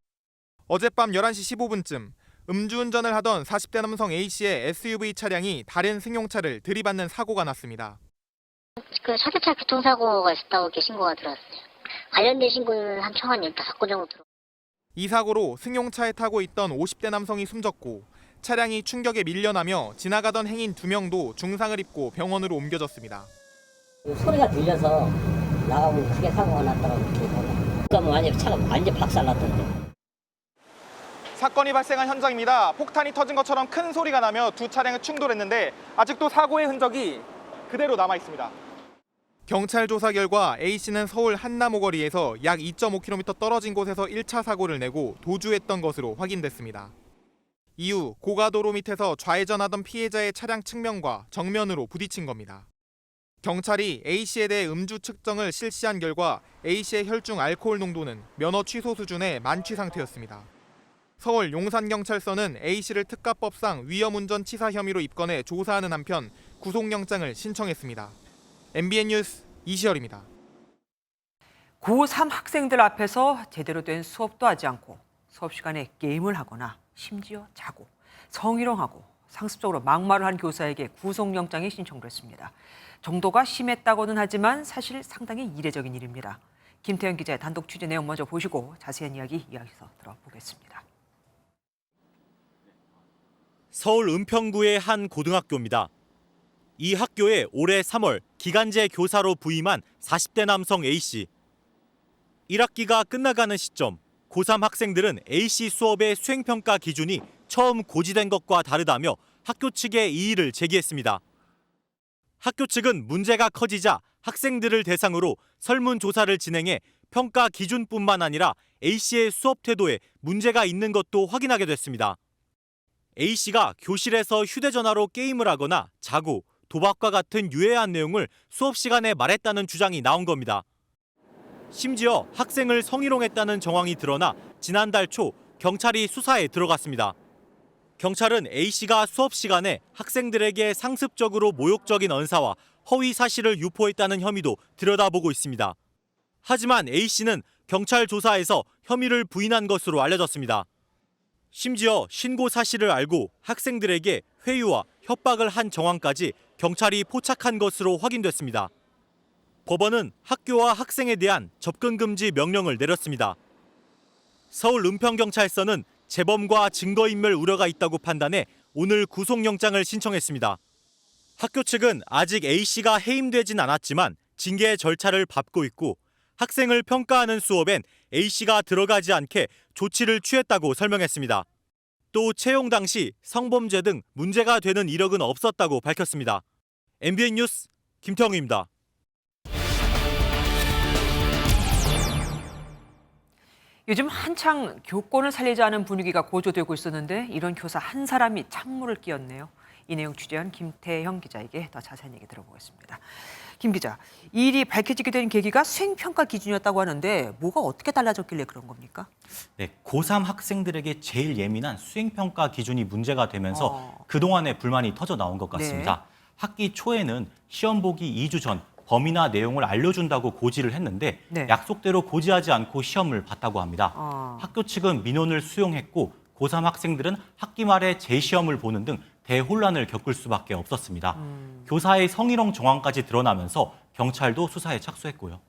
어젯밤 11시 15분쯤 음주운전을 하던 40대 남성 A씨의 SUV 차량이 다른 승용차를 들이받는 사고가 났습니다. 사교차 교통사고가 있었다고 이렇게 신고가 들어왔어요. 관련된 신고는 한 총 한 15건 정도 들어왔어요. 이 사고로 승용차에 타고 있던 50대 남성이 숨졌고 차량이 충격에 밀려나며 지나가던 행인 2명도 중상을 입고 병원으로 옮겨졌습니다. 소리가 들려서 나가면 크게 사고가 났더라고요. 그러면 완전 차가 완전 박살났던데. 사건이 발생한 현장입니다. 폭탄이 터진 것처럼 큰 소리가 나며 두 차량이 충돌했는데 아직도 사고의 흔적이 그대로 남아 있습니다. 경찰 조사 결과 A씨는 서울 한남오거리에서 약 2.5km 떨어진 곳에서 1차 사고를 내고 도주했던 것으로 확인됐습니다. 이후 고가도로 밑에서 좌회전하던 피해자의 차량 측면과 정면으로 부딪힌 겁니다. 경찰이 A씨에 대해 음주 측정을 실시한 결과 A씨의 혈중 알코올 농도는 면허 취소 수준의 만취 상태였습니다. 서울 용산경찰서는 A씨를 특가법상 위험운전 치사 혐의로 입건해 조사하는 한편 구속영장을 신청했습니다. MBN 뉴스 이시열입니다. 고3 학생들 앞에서 제대로 된 수업도 하지 않고 수업 시간에 게임을 하거나 심지어 자고 성희롱하고 상습적으로 막말을 한 교사에게 구속영장이 신청됐습니다. 정도가 심했다고는 하지만 사실 상당히 이례적인 일입니다. 김태현 기자의 단독 취재 내용 먼저 보시고 자세한 이야기에서 들어보겠습니다. 서울 은평구의 한 고등학교입니다. 이 학교에 올해 3월 기간제 교사로 부임한 40대 남성 A씨. 1학기가 끝나가는 시점, 고3 학생들은 A씨 수업의 수행평가 기준이 처음 고지된 것과 다르다며 학교 측에 이의를 제기했습니다. 학교 측은 문제가 커지자 학생들을 대상으로 설문조사를 진행해 평가 기준뿐만 아니라 A씨의 수업 태도에 문제가 있는 것도 확인하게 됐습니다. A씨가 교실에서 휴대전화로 게임을 하거나 자고, 도박과 같은 유해한 내용을 수업 시간에 말했다는 주장이 나온 겁니다. 심지어 학생을 성희롱했다는 정황이 드러나 지난달 초 경찰이 수사에 들어갔습니다. 경찰은 A씨가 수업 시간에 학생들에게 상습적으로 모욕적인 언사와 허위 사실을 유포했다는 혐의도 들여다보고 있습니다. 하지만 A씨는 경찰 조사에서 혐의를 부인한 것으로 알려졌습니다. 심지어 신고 사실을 알고 학생들에게 회유와 협박을 한 정황까지 경찰이 포착한 것으로 확인됐습니다. 법원은 학교와 학생에 대한 접근 금지 명령을 내렸습니다. 서울 은평경찰서는 재범과 증거인멸 우려가 있다고 판단해 오늘 구속영장을 신청했습니다. 학교 측은 아직 A씨가 해임되진 않았지만 징계 절차를 밟고 있고 학생을 평가하는 수업엔 A씨가 들어가지 않게 조치를 취했다고 설명했습니다. 또 채용 당시 성범죄 등 문제가 되는 이력은 없었다고 밝혔습니다. MBN 뉴스 김태형입니다. 요즘 한창 교권을 살리자는 분위기가 고조되고 있었는데 이런 교사 한 사람이 찬물을 끼얹네요. 이 내용 취재한 김태형 기자에게 더 자세한 얘기 들어보겠습니다. 김 기자, 이 일이 밝혀지게 된 계기가 수행평가 기준이었다고 하는데 뭐가 어떻게 달라졌길래 그런 겁니까? 네, 고3 학생들에게 제일 예민한 수행평가 기준이 문제가 되면서 그동안의 불만이 터져 나온 것 같습니다. 네. 학기 초에는 시험 보기 2주 전 범위나 내용을 알려준다고 고지를 했는데 네. 약속대로 고지하지 않고 시험을 봤다고 합니다. 학교 측은 민원을 수용했고 고3 학생들은 학기 말에 재시험을 보는 등 대혼란을 겪을 수밖에 없었습니다. 교사의 성희롱 정황까지 드러나면서 경찰도 수사에 착수했고요.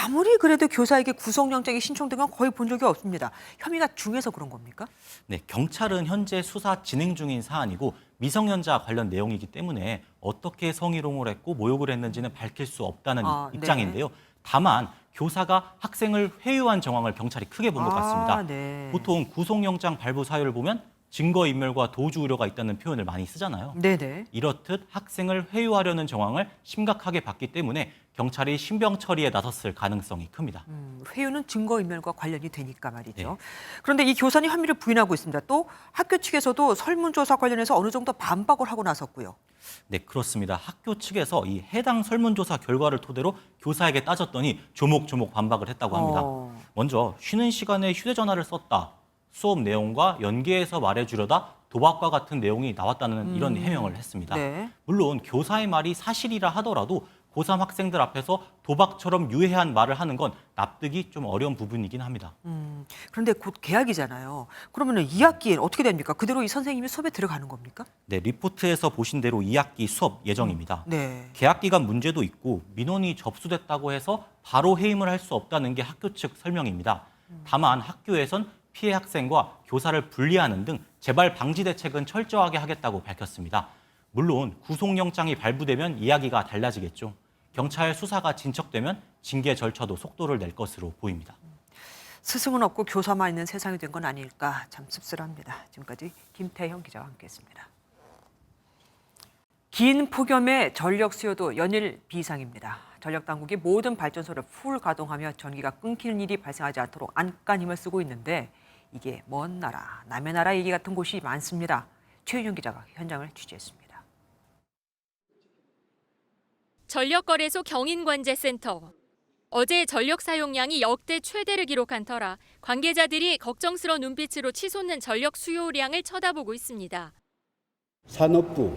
아무리 그래도 교사에게 구속영장이 신청된 건 거의 본 적이 없습니다. 혐의가 중해서 그런 겁니까? 네, 경찰은 현재 수사 진행 중인 사안이고 미성년자 관련 내용이기 때문에 어떻게 성희롱을 했고 모욕을 했는지는 밝힐 수 없다는 입장인데요. 네. 다만 교사가 학생을 회유한 정황을 경찰이 크게 본 것 같습니다. 네. 보통 구속영장 발부 사유를 보면 증거인멸과 도주 우려가 있다는 표현을 많이 쓰잖아요. 네네. 이렇듯 학생을 회유하려는 정황을 심각하게 봤기 때문에 경찰이 신병 처리에 나섰을 가능성이 큽니다. 회유는 증거인멸과 관련이 되니까 말이죠. 네. 그런데 이 교사는 혐의를 부인하고 있습니다. 또 학교 측에서도 설문조사 관련해서 어느 정도 반박을 하고 나섰고요. 네, 그렇습니다. 학교 측에서 이 해당 설문조사 결과를 토대로 교사에게 따졌더니 조목조목 반박을 했다고 합니다. 먼저 쉬는 시간에 휴대전화를 썼다. 수업 내용과 연계해서 말해주려다 도박과 같은 내용이 나왔다는 이런 해명을 했습니다. 네. 물론 교사의 말이 사실이라 하더라도 고3 학생들 앞에서 도박처럼 유해한 말을 하는 건 납득이 좀 어려운 부분이긴 합니다. 그런데 곧 개학이잖아요. 그러면 2학기엔 어떻게 됩니까? 그대로 이 선생님이 수업에 들어가는 겁니까? 네, 리포트에서 보신 대로 2학기 수업 예정입니다. 네. 개학 기간 문제도 있고 민원이 접수됐다고 해서 바로 해임을 할 수 없다는 게 학교 측 설명입니다. 다만 학교에선 피해 학생과 교사를 분리하는 등 재발 방지 대책은 철저하게 하겠다고 밝혔습니다. 물론 구속영장이 발부되면 이야기가 달라지겠죠. 경찰 수사가 진척되면 징계 절차도 속도를 낼 것으로 보입니다. 스승은 없고 교사만 있는 세상이 된 건 아닐까 참 씁쓸합니다. 지금까지 김태형 기자와 함께했습니다. 긴 폭염에 전력 수요도 연일 비상입니다. 전력 당국이 모든 발전소를 풀 가동하며 전기가 끊기는 일이 발생하지 않도록 안간힘을 쓰고 있는데 이게 먼 나라, 남의 나라 얘기 같은 곳이 많습니다. 최윤영 기자가 현장을 취재했습니다. 전력거래소 경인관제센터. 어제 전력 사용량이 역대 최대를 기록한 터라 관계자들이 걱정스러운 눈빛으로 치솟는 전력 수요량을 쳐다보고 있습니다. 산업부,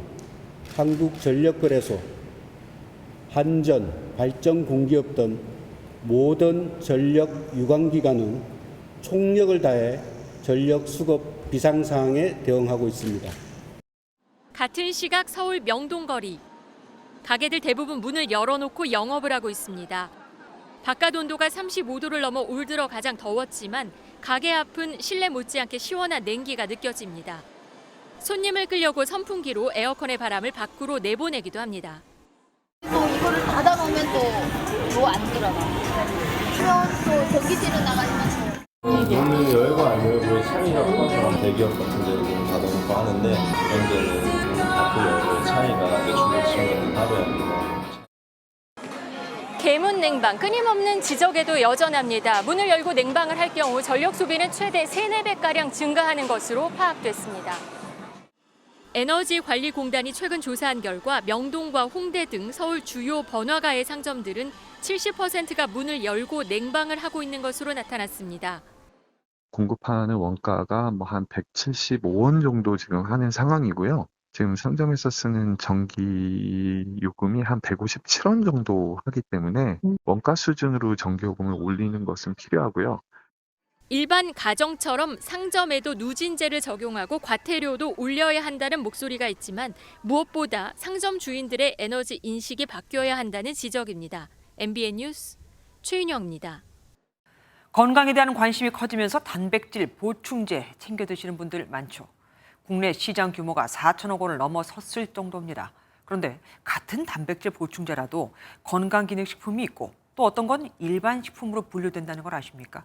한국전력거래소, 한전, 발전공기업 등 모든 전력 유관기관은 총력을 다해 전력 수급 비상 상황에 대응하고 있습니다. 같은 시각 서울 명동거리. 가게들 대부분 문을 열어놓고 영업을 하고 있습니다. 바깥 온도가 35도를 넘어 올 들어 가장 더웠지만 가게 앞은 실내 못지않게 시원한 냉기가 느껴집니다. 손님을 끌려고 선풍기로 에어컨의 바람을 밖으로 내보내기도 합니다. 또 이거를 닫아놓으면 또 안 들어가. 추면 또 전기실은 나가지만 문을 열고 안 열고의 차이가 커서 대기업 같은 데는 닫아놓고 하는데 이런 데는 닫고 열고의 차이가 매출 측면은 하루에 합니다. 개문 냉방, 끊임없는 지적에도 여전합니다. 문을 열고 냉방을 할 경우 전력 소비는 최대 3-4배가량 증가하는 것으로 파악됐습니다. 에너지관리공단이 최근 조사한 결과 명동과 홍대 등 서울 주요 번화가의 상점들은 70%가 문을 열고 냉방을 하고 있는 것으로 나타났습니다. 공급하는 원가가 한 175원 정도 지금 하는 상황이고요. 지금 상점에서 쓰는 전기 요금이 한 157원 정도 하기 때문에 원가 수준으로 전기요금을 올리는 것은 필요하고요. 일반 가정처럼 상점에도 누진제를 적용하고 과태료도 올려야 한다는 목소리가 있지만 무엇보다 상점 주인들의 에너지 인식이 바뀌어야 한다는 지적입니다. MBN 뉴스 최윤영입니다. 건강에 대한 관심이 커지면서 단백질 보충제 챙겨 드시는 분들 많죠. 국내 시장 규모가 4천억 원을 넘어섰을 정도입니다. 그런데 같은 단백질 보충제라도 건강기능식품이 있고 또 어떤 건 일반 식품으로 분류된다는 걸 아십니까?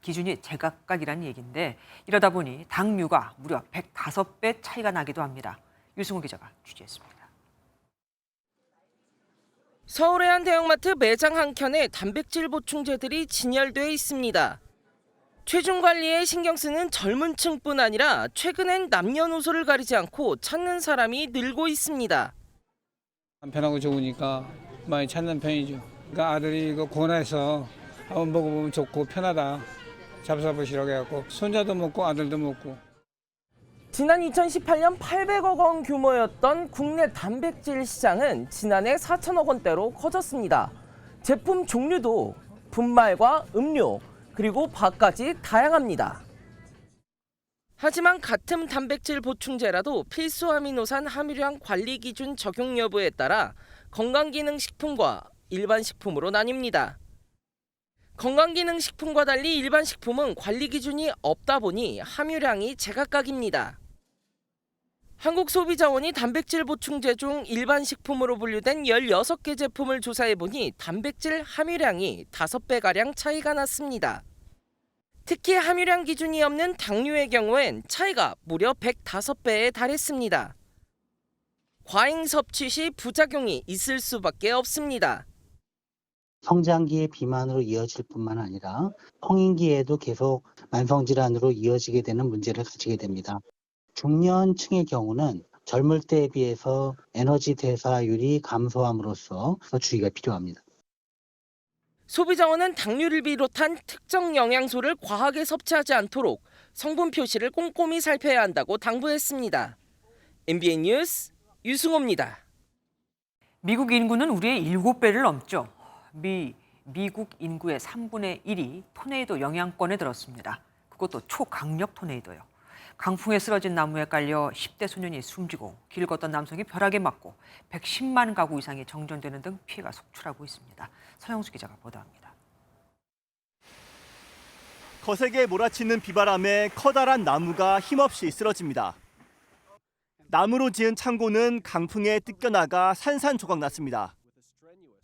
기준이 제각각이라는 얘기인데 이러다 보니 당류가 무려 105배 차이가 나기도 합니다. 유승호 기자가 취재했습니다. 서울의 한 대형마트 매장 한 켠에 단백질 보충제들이 진열돼 있습니다. 체중 관리에 신경 쓰는 젊은 층뿐 아니라 최근엔 남녀노소를 가리지 않고 찾는 사람이 늘고 있습니다. 간편하고 좋으니까 많이 찾는 편이죠. 그러니까 아들이 이거 권해서 한번 먹어보면 좋고 편하다. 잡숴보시라고 해갖고 손자도 먹고 아들도 먹고. 지난 2018년 800억 원 규모였던 국내 단백질 시장은 지난해 4천억 원대로 커졌습니다. 제품 종류도 분말과 음료, 그리고 밥까지 다양합니다. 하지만 같은 단백질 보충제라도 필수 아미노산 함유량 관리 기준 적용 여부에 따라 건강기능식품과 일반식품으로 나뉩니다. 건강기능식품과 달리 일반식품은 관리 기준이 없다 보니 함유량이 제각각입니다. 한국소비자원이 단백질 보충제 중 일반식품으로 분류된 16개 제품을 조사해보니 단백질 함유량이 5배가량 차이가 났습니다. 특히 함유량 기준이 없는 당류의 경우엔 차이가 무려 105배에 달했습니다. 과잉 섭취 시 부작용이 있을 수밖에 없습니다. 성장기의 비만으로 이어질 뿐만 아니라 성인기에도 계속 만성질환으로 이어지게 되는 문제를 가지게 됩니다. 중년층의 경우는 젊을 때에 비해서 에너지 대사율이 감소함으로써 주의가 필요합니다. 소비자원은 당류를 비롯한 특정 영양소를 과하게 섭취하지 않도록 성분 표시를 꼼꼼히 살펴야 한다고 당부했습니다. MBN 뉴스 유승호입니다. 미국 인구는 우리의 7배를 넘죠. 미국 인구의 3분의 1이 토네이도 영향권에 들었습니다. 그것도 초강력 토네이도요. 강풍에 쓰러진 나무에 깔려 10대 소년이 숨지고 길 걷던 남성이 벼락에 맞고 110만 가구 이상이 정전되는 등 피해가 속출하고 있습니다. 서영수 기자가 보도합니다. 거세게 몰아치는 비바람에 커다란 나무가 힘없이 쓰러집니다. 나무로 지은 창고는 강풍에 뜯겨나가 산산조각 났습니다.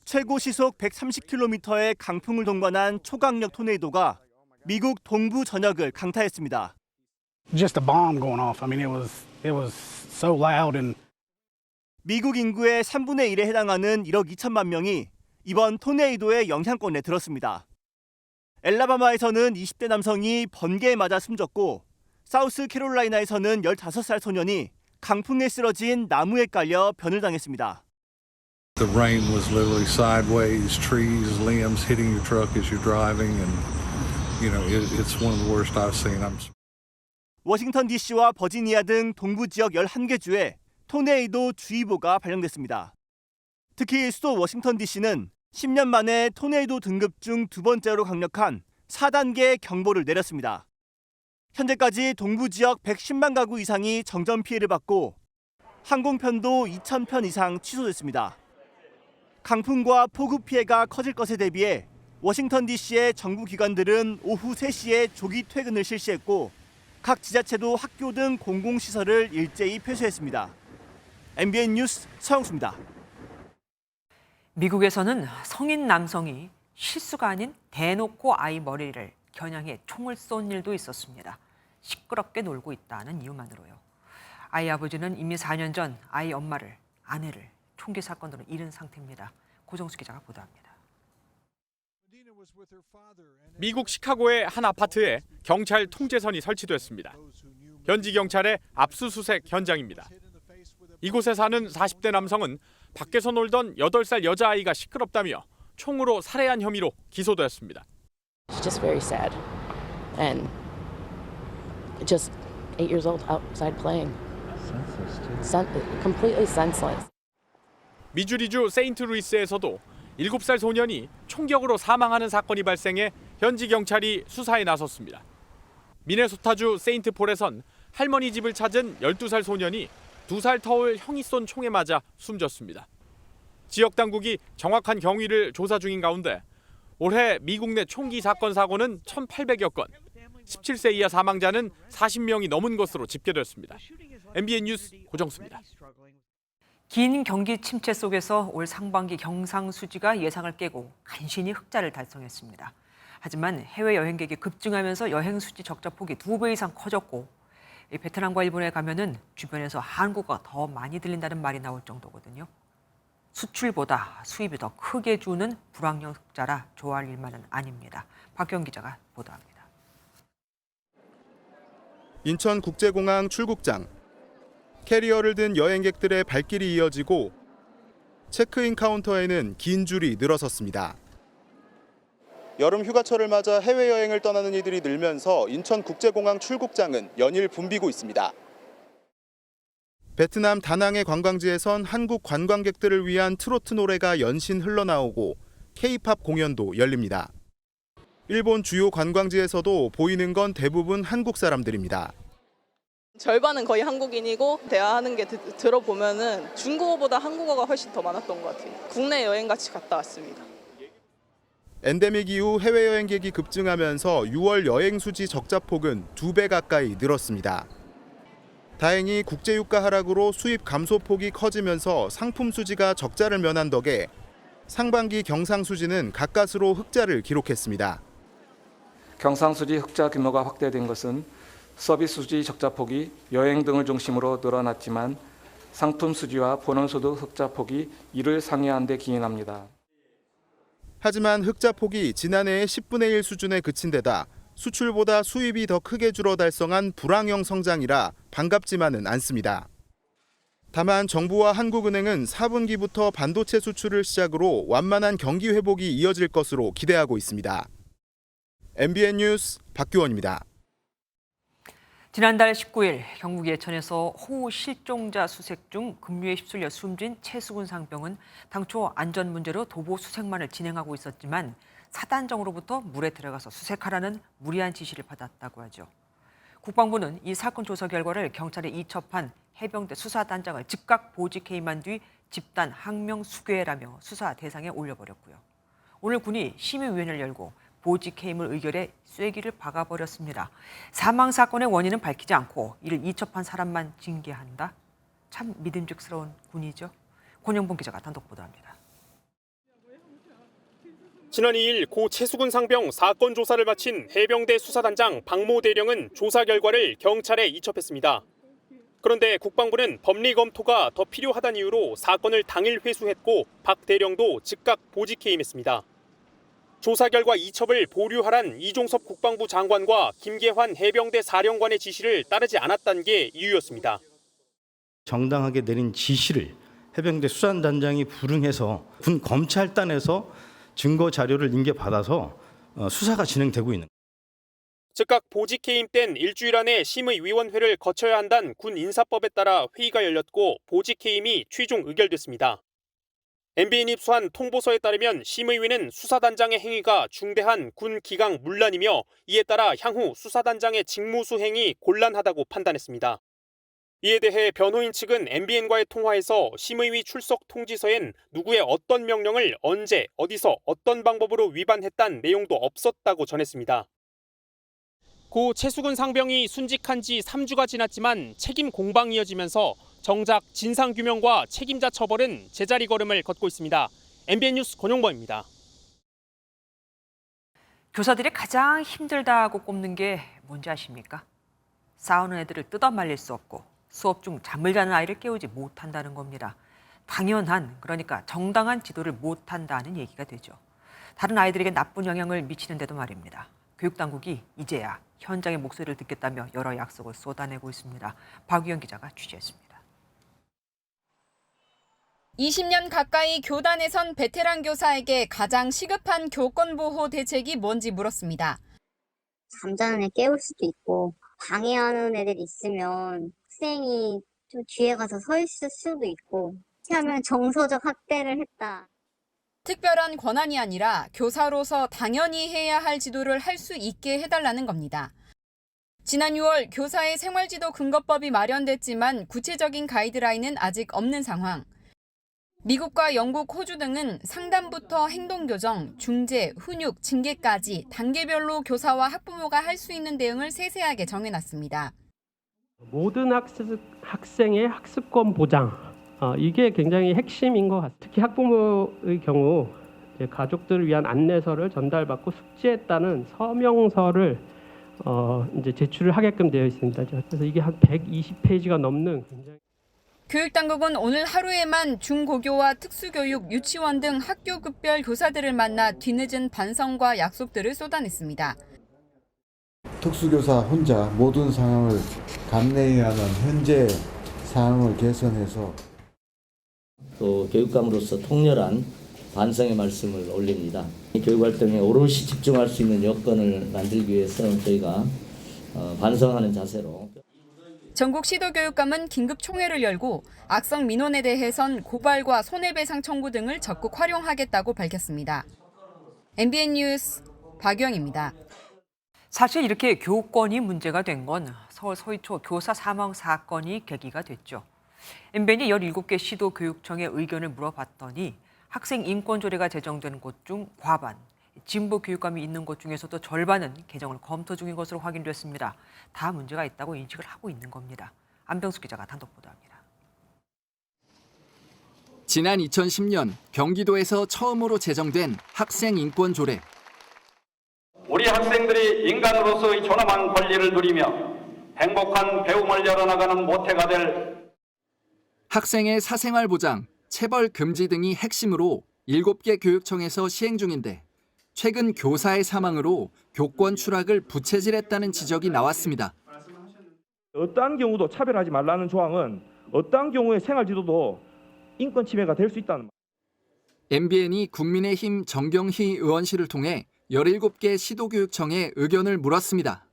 최고 시속 130km의 강풍을 동반한 초강력 토네이도가 미국 동부 전역을 강타했습니다. Just a bomb going off. I mean, it was so loud and. 미국 인구의 3분의 1에 해당하는 1억 2천만 명이 이번 토네이도의 영향권에 들었습니다. 엘라바마에서는 20대 남성이 번개에 맞아 숨졌고 사우스캐롤라이나에서는 15살 소년이 강풍에 쓰러진 나무에 깔려 변을 당했습니다. The rain was literally sideways, trees, limbs hitting your truck as you're driving, and it's one of the worst I've seen. 워싱턴 DC와 버지니아 등 동부 지역 11개 주에 토네이도 주의보가 발령됐습니다. 특히 수도 워싱턴 DC는 10년 만에 토네이도 등급 중 2번째로 강력한 4단계 경보를 내렸습니다. 현재까지 동부 지역 110만 가구 이상이 정전 피해를 받고 항공편도 2,000편 이상 취소됐습니다. 강풍과 폭우 피해가 커질 것에 대비해 워싱턴 DC의 정부 기관들은 오후 3시에 조기 퇴근을 실시했고 각 지자체도 학교 등 공공시설을 일제히 폐쇄했습니다. MBN 뉴스 서영수입니다. 미국에서는 성인 남성이 실수가 아닌 대놓고 아이 머리를 겨냥해 총을 쏜 일도 있었습니다. 시끄럽게 놀고 있다는 이유만으로요. 아이 아버지는 이미 4년 전 아이 엄마를, 아내를 총기 사건으로 잃은 상태입니다. 고정수 기자가 보도합니다. 미국 시카고의 한 아파트에 경찰 통제선이 설치됐습니다. 현지 경찰의 압수수색 현장입니다. 이곳에 사는 40대 남성은 밖에서 놀던 8살 여자아이가 시끄럽다며 총으로 살해한 혐의로 기소됐습니다. It's just very sad. And just 8 years old outside playing. Completely senseless. 미주리주 세인트루이스에서도 7살 소년이 총격으로 사망하는 사건이 발생해 현지 경찰이 수사에 나섰습니다. 미네소타주 세인트폴에선 할머니 집을 찾은 12살 소년이 2살 터울 형이 쏜 총에 맞아 숨졌습니다. 지역 당국이 정확한 경위를 조사 중인 가운데 올해 미국 내 총기 사건 사고는 1,800여 건, 17세 이하 사망자는 40명이 넘은 것으로 집계됐습니다. MBN 뉴스 고정수입니다. 긴 경기 침체 속에서 올 상반기 경상수지가 예상을 깨고 간신히 흑자를 달성했습니다. 하지만 해외 여행객이 급증하면서 여행수지 적자 폭이 2배 이상 커졌고 베트남과 일본에 가면은 주변에서 한국어가 더 많이 들린다는 말이 나올 정도거든요. 수출보다 수입이 더 크게 주는 불황형 흑자라 좋아할 일만은 아닙니다. 박경 기자가 보도합니다. 인천국제공항 출국장. 캐리어를 든 여행객들의 발길이 이어지고 체크인 카운터에는 긴 줄이 늘어섰습니다. 여름 휴가철을 맞아 해외여행을 떠나는 이들이 늘면서 인천국제공항 출국장은 연일 붐비고 있습니다. 베트남 다낭의 관광지에선 한국 관광객들을 위한 트로트 노래가 연신 흘러나오고 K-팝 공연도 열립니다. 일본 주요 관광지에서도 보이는 건 대부분 한국 사람들입니다. 절반은 거의 한국인이고 대화하는 게 들어보면은 중국어보다 한국어가 훨씬 더 많았던 것 같아요. 국내 여행 같이 갔다 왔습니다. 엔데믹 이후 해외여행객이 급증하면서 6월 여행 수지 적자 폭은 2배 가까이 늘었습니다. 다행히 국제유가 하락으로 수입 감소 폭이 커지면서 상품 수지가 적자를 면한 덕에 상반기 경상 수지는 가까스로 흑자를 기록했습니다. 경상수지 흑자 규모가 확대된 것은 서비스 수지 적자 폭이 여행 등을 중심으로 늘어났지만 상품 수지와 본원소득 흑자 폭이 이를 상회한 데 기인합니다. 하지만 흑자 폭이 지난해의 10분의 1 수준에 그친 데다 수출보다 수입이 더 크게 줄어 달성한 불황형 성장이라 반갑지만은 않습니다. 다만 정부와 한국은행은 4분기부터 반도체 수출을 시작으로 완만한 경기 회복이 이어질 것으로 기대하고 있습니다. MBN 뉴스 박규원입니다. 지난달 19일 경북 예천에서 호우 실종자 수색 중 급류에 휩쓸려 숨진 최수근 상병은 당초 안전 문제로 도보 수색만을 진행하고 있었지만 사단장으로부터 물에 들어가서 수색하라는 무리한 지시를 받았다고 하죠. 국방부는 이 사건 조사 결과를 경찰에 이첩한 해병대 수사단장을 즉각 보직해임한 뒤 집단 항명 수괴라며 수사 대상에 올려버렸고요. 오늘 군이 심의위원회를 열고 보직해임을 의결해 쐐기를 박아버렸습니다. 사망 사건의 원인은 밝히지 않고 이를 이첩한 사람만 징계한다? 참 믿음직스러운 군이죠. 권영봉 기자가 단독 보도합니다. 지난 2일 고 최수근 상병 사건 조사를 마친 해병대 수사단장 박모 대령은 조사 결과를 경찰에 이첩했습니다. 그런데 국방부는 법리 검토가 더 필요하다는 이유로 사건을 당일 회수했고 박 대령도 즉각 보직해임했습니다. 조사 결과 이첩을 보류하란 이종섭 국방부 장관과 김계환 해병대 사령관의 지시를 따르지 않았다는 게 이유였습니다. 정당하게 내린 지시를 해병대 수사단장이 불응해서 군 검찰단에서 증거 자료를 인계받아서 수사가 진행되고 있는. 즉각 보직해임 땐 일주일 안에 심의위원회를 거쳐야 한다는 군 인사법에 따라 회의가 열렸고 보직해임이 최종 의결됐습니다. MBN이 입수한 통보서에 따르면 심의위는 수사단장의 행위가 중대한 군 기강 문란이며 이에 따라 향후 수사단장의 직무 수행이 곤란하다고 판단했습니다. 이에 대해 변호인 측은 MBN과의 통화에서 심의위 출석 통지서엔 누구의 어떤 명령을 언제, 어디서, 어떤 방법으로 위반했다는 내용도 없었다고 전했습니다. 고 최수근 상병이 순직한 지 3주가 지났지만 책임 공방이 이어지면서 정작 진상규명과 책임자 처벌은 제자리 걸음을 걷고 있습니다. MBN 뉴스 권용범입니다. 교사들이 가장 힘들다고 꼽는 게 뭔지 아십니까? 싸우는 애들을 뜯어 말릴 수 없고 수업 중 잠을 자는 아이를 깨우지 못한다는 겁니다. 당연한, 그러니까 정당한 지도를 못한다는 얘기가 되죠. 다른 아이들에게 나쁜 영향을 미치는데도 말입니다. 교육당국이 이제야 현장의 목소리를 듣겠다며 여러 약속을 쏟아내고 있습니다. 박유영 기자가 취재했습니다. 20년 가까이 교단에 선 베테랑 교사에게 가장 시급한 교권보호 대책이 뭔지 물었습니다. 잠자는 애 깨울 수도 있고 방해하는 애들이 있으면 학생이 좀 뒤에 가서 서 있을 수도 있고 하면 정서적 학대를 했다. 특별한 권한이 아니라 교사로서 당연히 해야 할 지도를 할 수 있게 해달라는 겁니다. 지난 6월 교사의 생활지도 근거법이 마련됐지만 구체적인 가이드라인은 아직 없는 상황. 미국과 영국, 호주 등은 상담부터 행동교정, 중재, 훈육, 징계까지 단계별로 교사와 학부모가 할 수 있는 대응을 세세하게 정해놨습니다. 모든 학생의 학습권 보장, 이게 굉장히 핵심인 것 같습니다. 특히 학부모의 경우 가족들을 위한 안내서를 전달받고 숙지했다는 서명서를 이제 제출을 하게끔 되어 있습니다. 그래서 이게 한 120페이지가 넘는 굉장히 교육당국은 오늘 하루에만 중고교와 특수교육, 유치원 등 학교급별 교사들을 만나 뒤늦은 반성과 약속들을 쏟아냈습니다. 특수교사 혼자 모든 상황을 감내해야 하는 현재 상황을 개선해서 또 교육감으로서 통렬한 반성의 말씀을 올립니다. 교육활동에 오롯이 집중할 수 있는 여건을 만들기 위해서 저희가 반성하는 자세로 전국 시도교육감은 긴급 총회를 열고 악성 민원에 대해선 고발과 손해배상 청구 등을 적극 활용하겠다고 밝혔습니다. MBN 뉴스 박유영입니다. 사실 이렇게 교권이 문제가 된 건 서울 서희초 교사 사망 사건이 계기가 됐죠. MBN이 17개 시도교육청에 의견을 물어봤더니 학생 인권 조례가 제정된 곳 중 과반, 진보 교육감이 있는 곳 중에서도 절반은 개정을 검토 중인 것으로 확인됐습니다. 다 문제가 있다고 인식을 하고 있는 겁니다. 안병수 기자가 단독 보도합니다. 지난 2010년 경기도에서 처음으로 제정된 학생 인권 조례. 우리 학생들이 인간으로서의 존엄한 권리를 누리며 행복한 배움을 열어나가는 모태가 될 학생의 사생활 보장, 체벌 금지 등이 핵심으로 7개 교육청에서 시행 중인데 최근 교사의 사망으로 교권 추락을 부채질했다는 지적이 나왔습니다. 어떠한 경우도 차별하지 말라는 조항은 어떠한 경우의 생활지도도 인권 침해가 될 수 있다는 말. MBN이 국민의힘 정경희 의원실을 통해 17개 시도교육청에 의견을 물었습니다.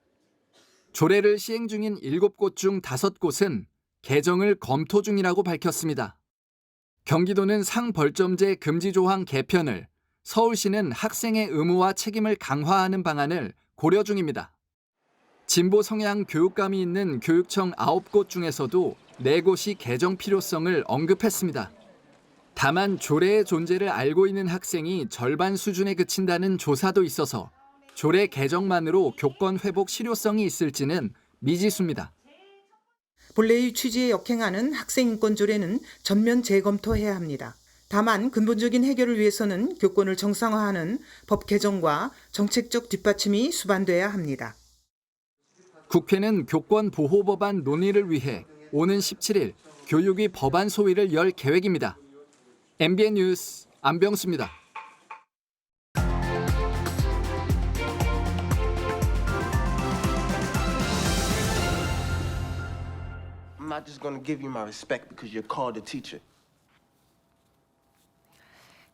조례를 시행 중인 7곳 중 5곳은 개정을 검토 중이라고 밝혔습니다. 경기도는 상벌점제 금지 조항 개편을, 서울시는 학생의 의무와 책임을 강화하는 방안을 고려 중입니다. 진보 성향 교육감이 있는 교육청 9곳 중에서도 4곳이 개정 필요성을 언급했습니다. 다만 조례의 존재를 알고 있는 학생이 절반 수준에 그친다는 조사도 있어서 조례 개정만으로 교권 회복 실효성이 있을지는 미지수입니다. 본래의 취지에 역행하는 학생인권 조례는 전면 재검토해야 합니다. 다만 근본적인 해결을 위해서는 교권을 정상화하는 법 개정과 정책적 뒷받침이 수반돼야 합니다. 국회는 교권 보호 법안 논의를 위해 오는 17일 교육위 법안 소위를 열 계획입니다. MBN 뉴스 안병수입니다. I'm not just going to give you my respect because you're called a teacher.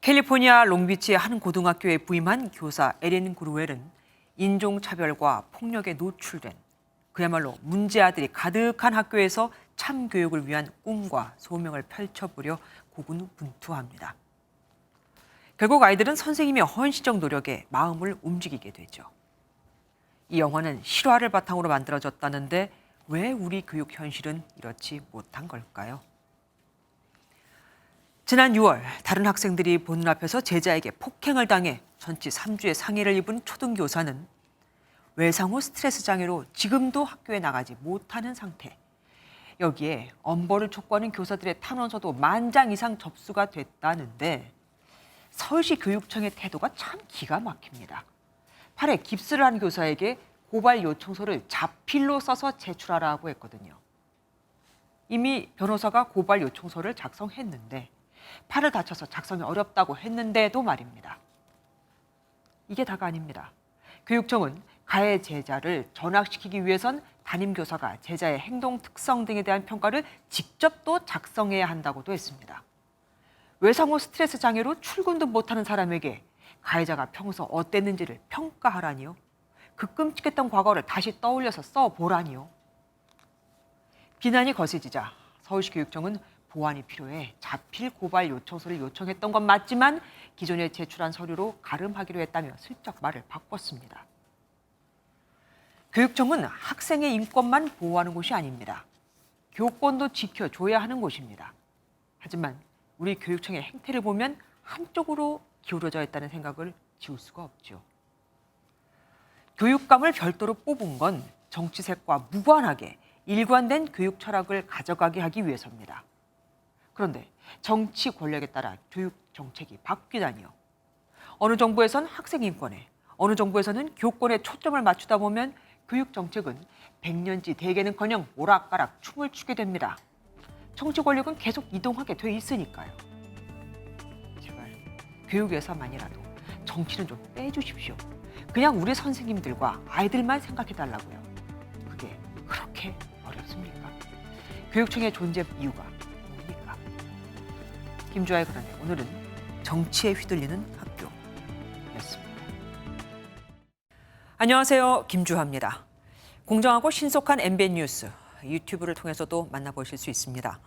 캘리포니아 롱비치의 한 고등학교에 부임한 교사 에린 그루웰은 인종차별과 폭력에 노출된 그야말로 문제 아들이 가득한 학교에서 참교육을 위한 꿈과 소명을 펼쳐보려 고군분투합니다. 결국 아이들은 선생님의 헌신적 노력에 마음을 움직이게 되죠. 이 영화는 실화를 바탕으로 만들어졌다는데 왜 우리 교육 현실은 이렇지 못한 걸까요? 지난 6월 다른 학생들이 보는 앞에서 제자에게 폭행을 당해 전치 3주의 상해를 입은 초등교사는 외상 후 스트레스 장애로 지금도 학교에 나가지 못하는 상태. 여기에 엄벌을 촉구하는 교사들의 탄원서도 10,000장 이상 접수가 됐다는데 서울시 교육청의 태도가 참 기가 막힙니다. 팔에 깁스를 한 교사에게 고발 요청서를 자필로 써서 제출하라고 했거든요. 이미 변호사가 고발 요청서를 작성했는데 팔을 다쳐서 작성이 어렵다고 했는데도 말입니다. 이게 다가 아닙니다. 교육청은 가해 제자를 전학시키기 위해선 담임교사가 제자의 행동 특성 등에 대한 평가를 직접 또 작성해야 한다고도 했습니다. 외상 후 스트레스 장애로 출근도 못하는 사람에게 가해자가 평소 어땠는지를 평가하라니요. 그 끔찍했던 과거를 다시 떠올려서 써보라니요. 비난이 거세지자 서울시 교육청은 보완이 필요해 자필 고발 요청서를 요청했던 건 맞지만 기존에 제출한 서류로 가름하기로 했다며 슬쩍 말을 바꿨습니다. 교육청은 학생의 인권만 보호하는 곳이 아닙니다. 교권도 지켜줘야 하는 곳입니다. 하지만 우리 교육청의 행태를 보면 한쪽으로 기울어져 있다는 생각을 지울 수가 없죠. 교육감을 별도로 뽑은 건 정치색과 무관하게 일관된 교육 철학을 가져가게 하기 위해서입니다. 그런데 정치 권력에 따라 교육 정책이 바뀌다니요. 어느 정부에선 학생 인권에, 어느 정부에서는 교권에 초점을 맞추다 보면 교육 정책은 백년지 대계는커녕 오락가락 춤을 추게 됩니다. 정치 권력은 계속 이동하게 돼 있으니까요. 제발 교육에서만이라도 정치는 좀 빼주십시오. 그냥 우리 선생님들과 아이들만 생각해달라고요. 그게 그렇게 어렵습니까? 교육청의 존재 이유가 뭡니까? 김주아의 그런데 오늘은 정치에 휘둘리는 학교였습니다. 안녕하세요. 김주아입니다. 공정하고 신속한 MBN 뉴스 유튜브를 통해서도 만나보실 수 있습니다.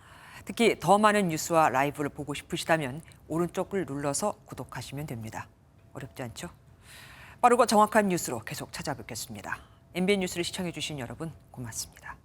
특히 더 많은 뉴스와 라이브를 보고 싶으시다면 오른쪽을 눌러서 구독하시면 됩니다. 어렵지 않죠? 빠르고 정확한 뉴스로 계속 찾아뵙겠습니다. MBN 뉴스를 시청해 주신 여러분 고맙습니다.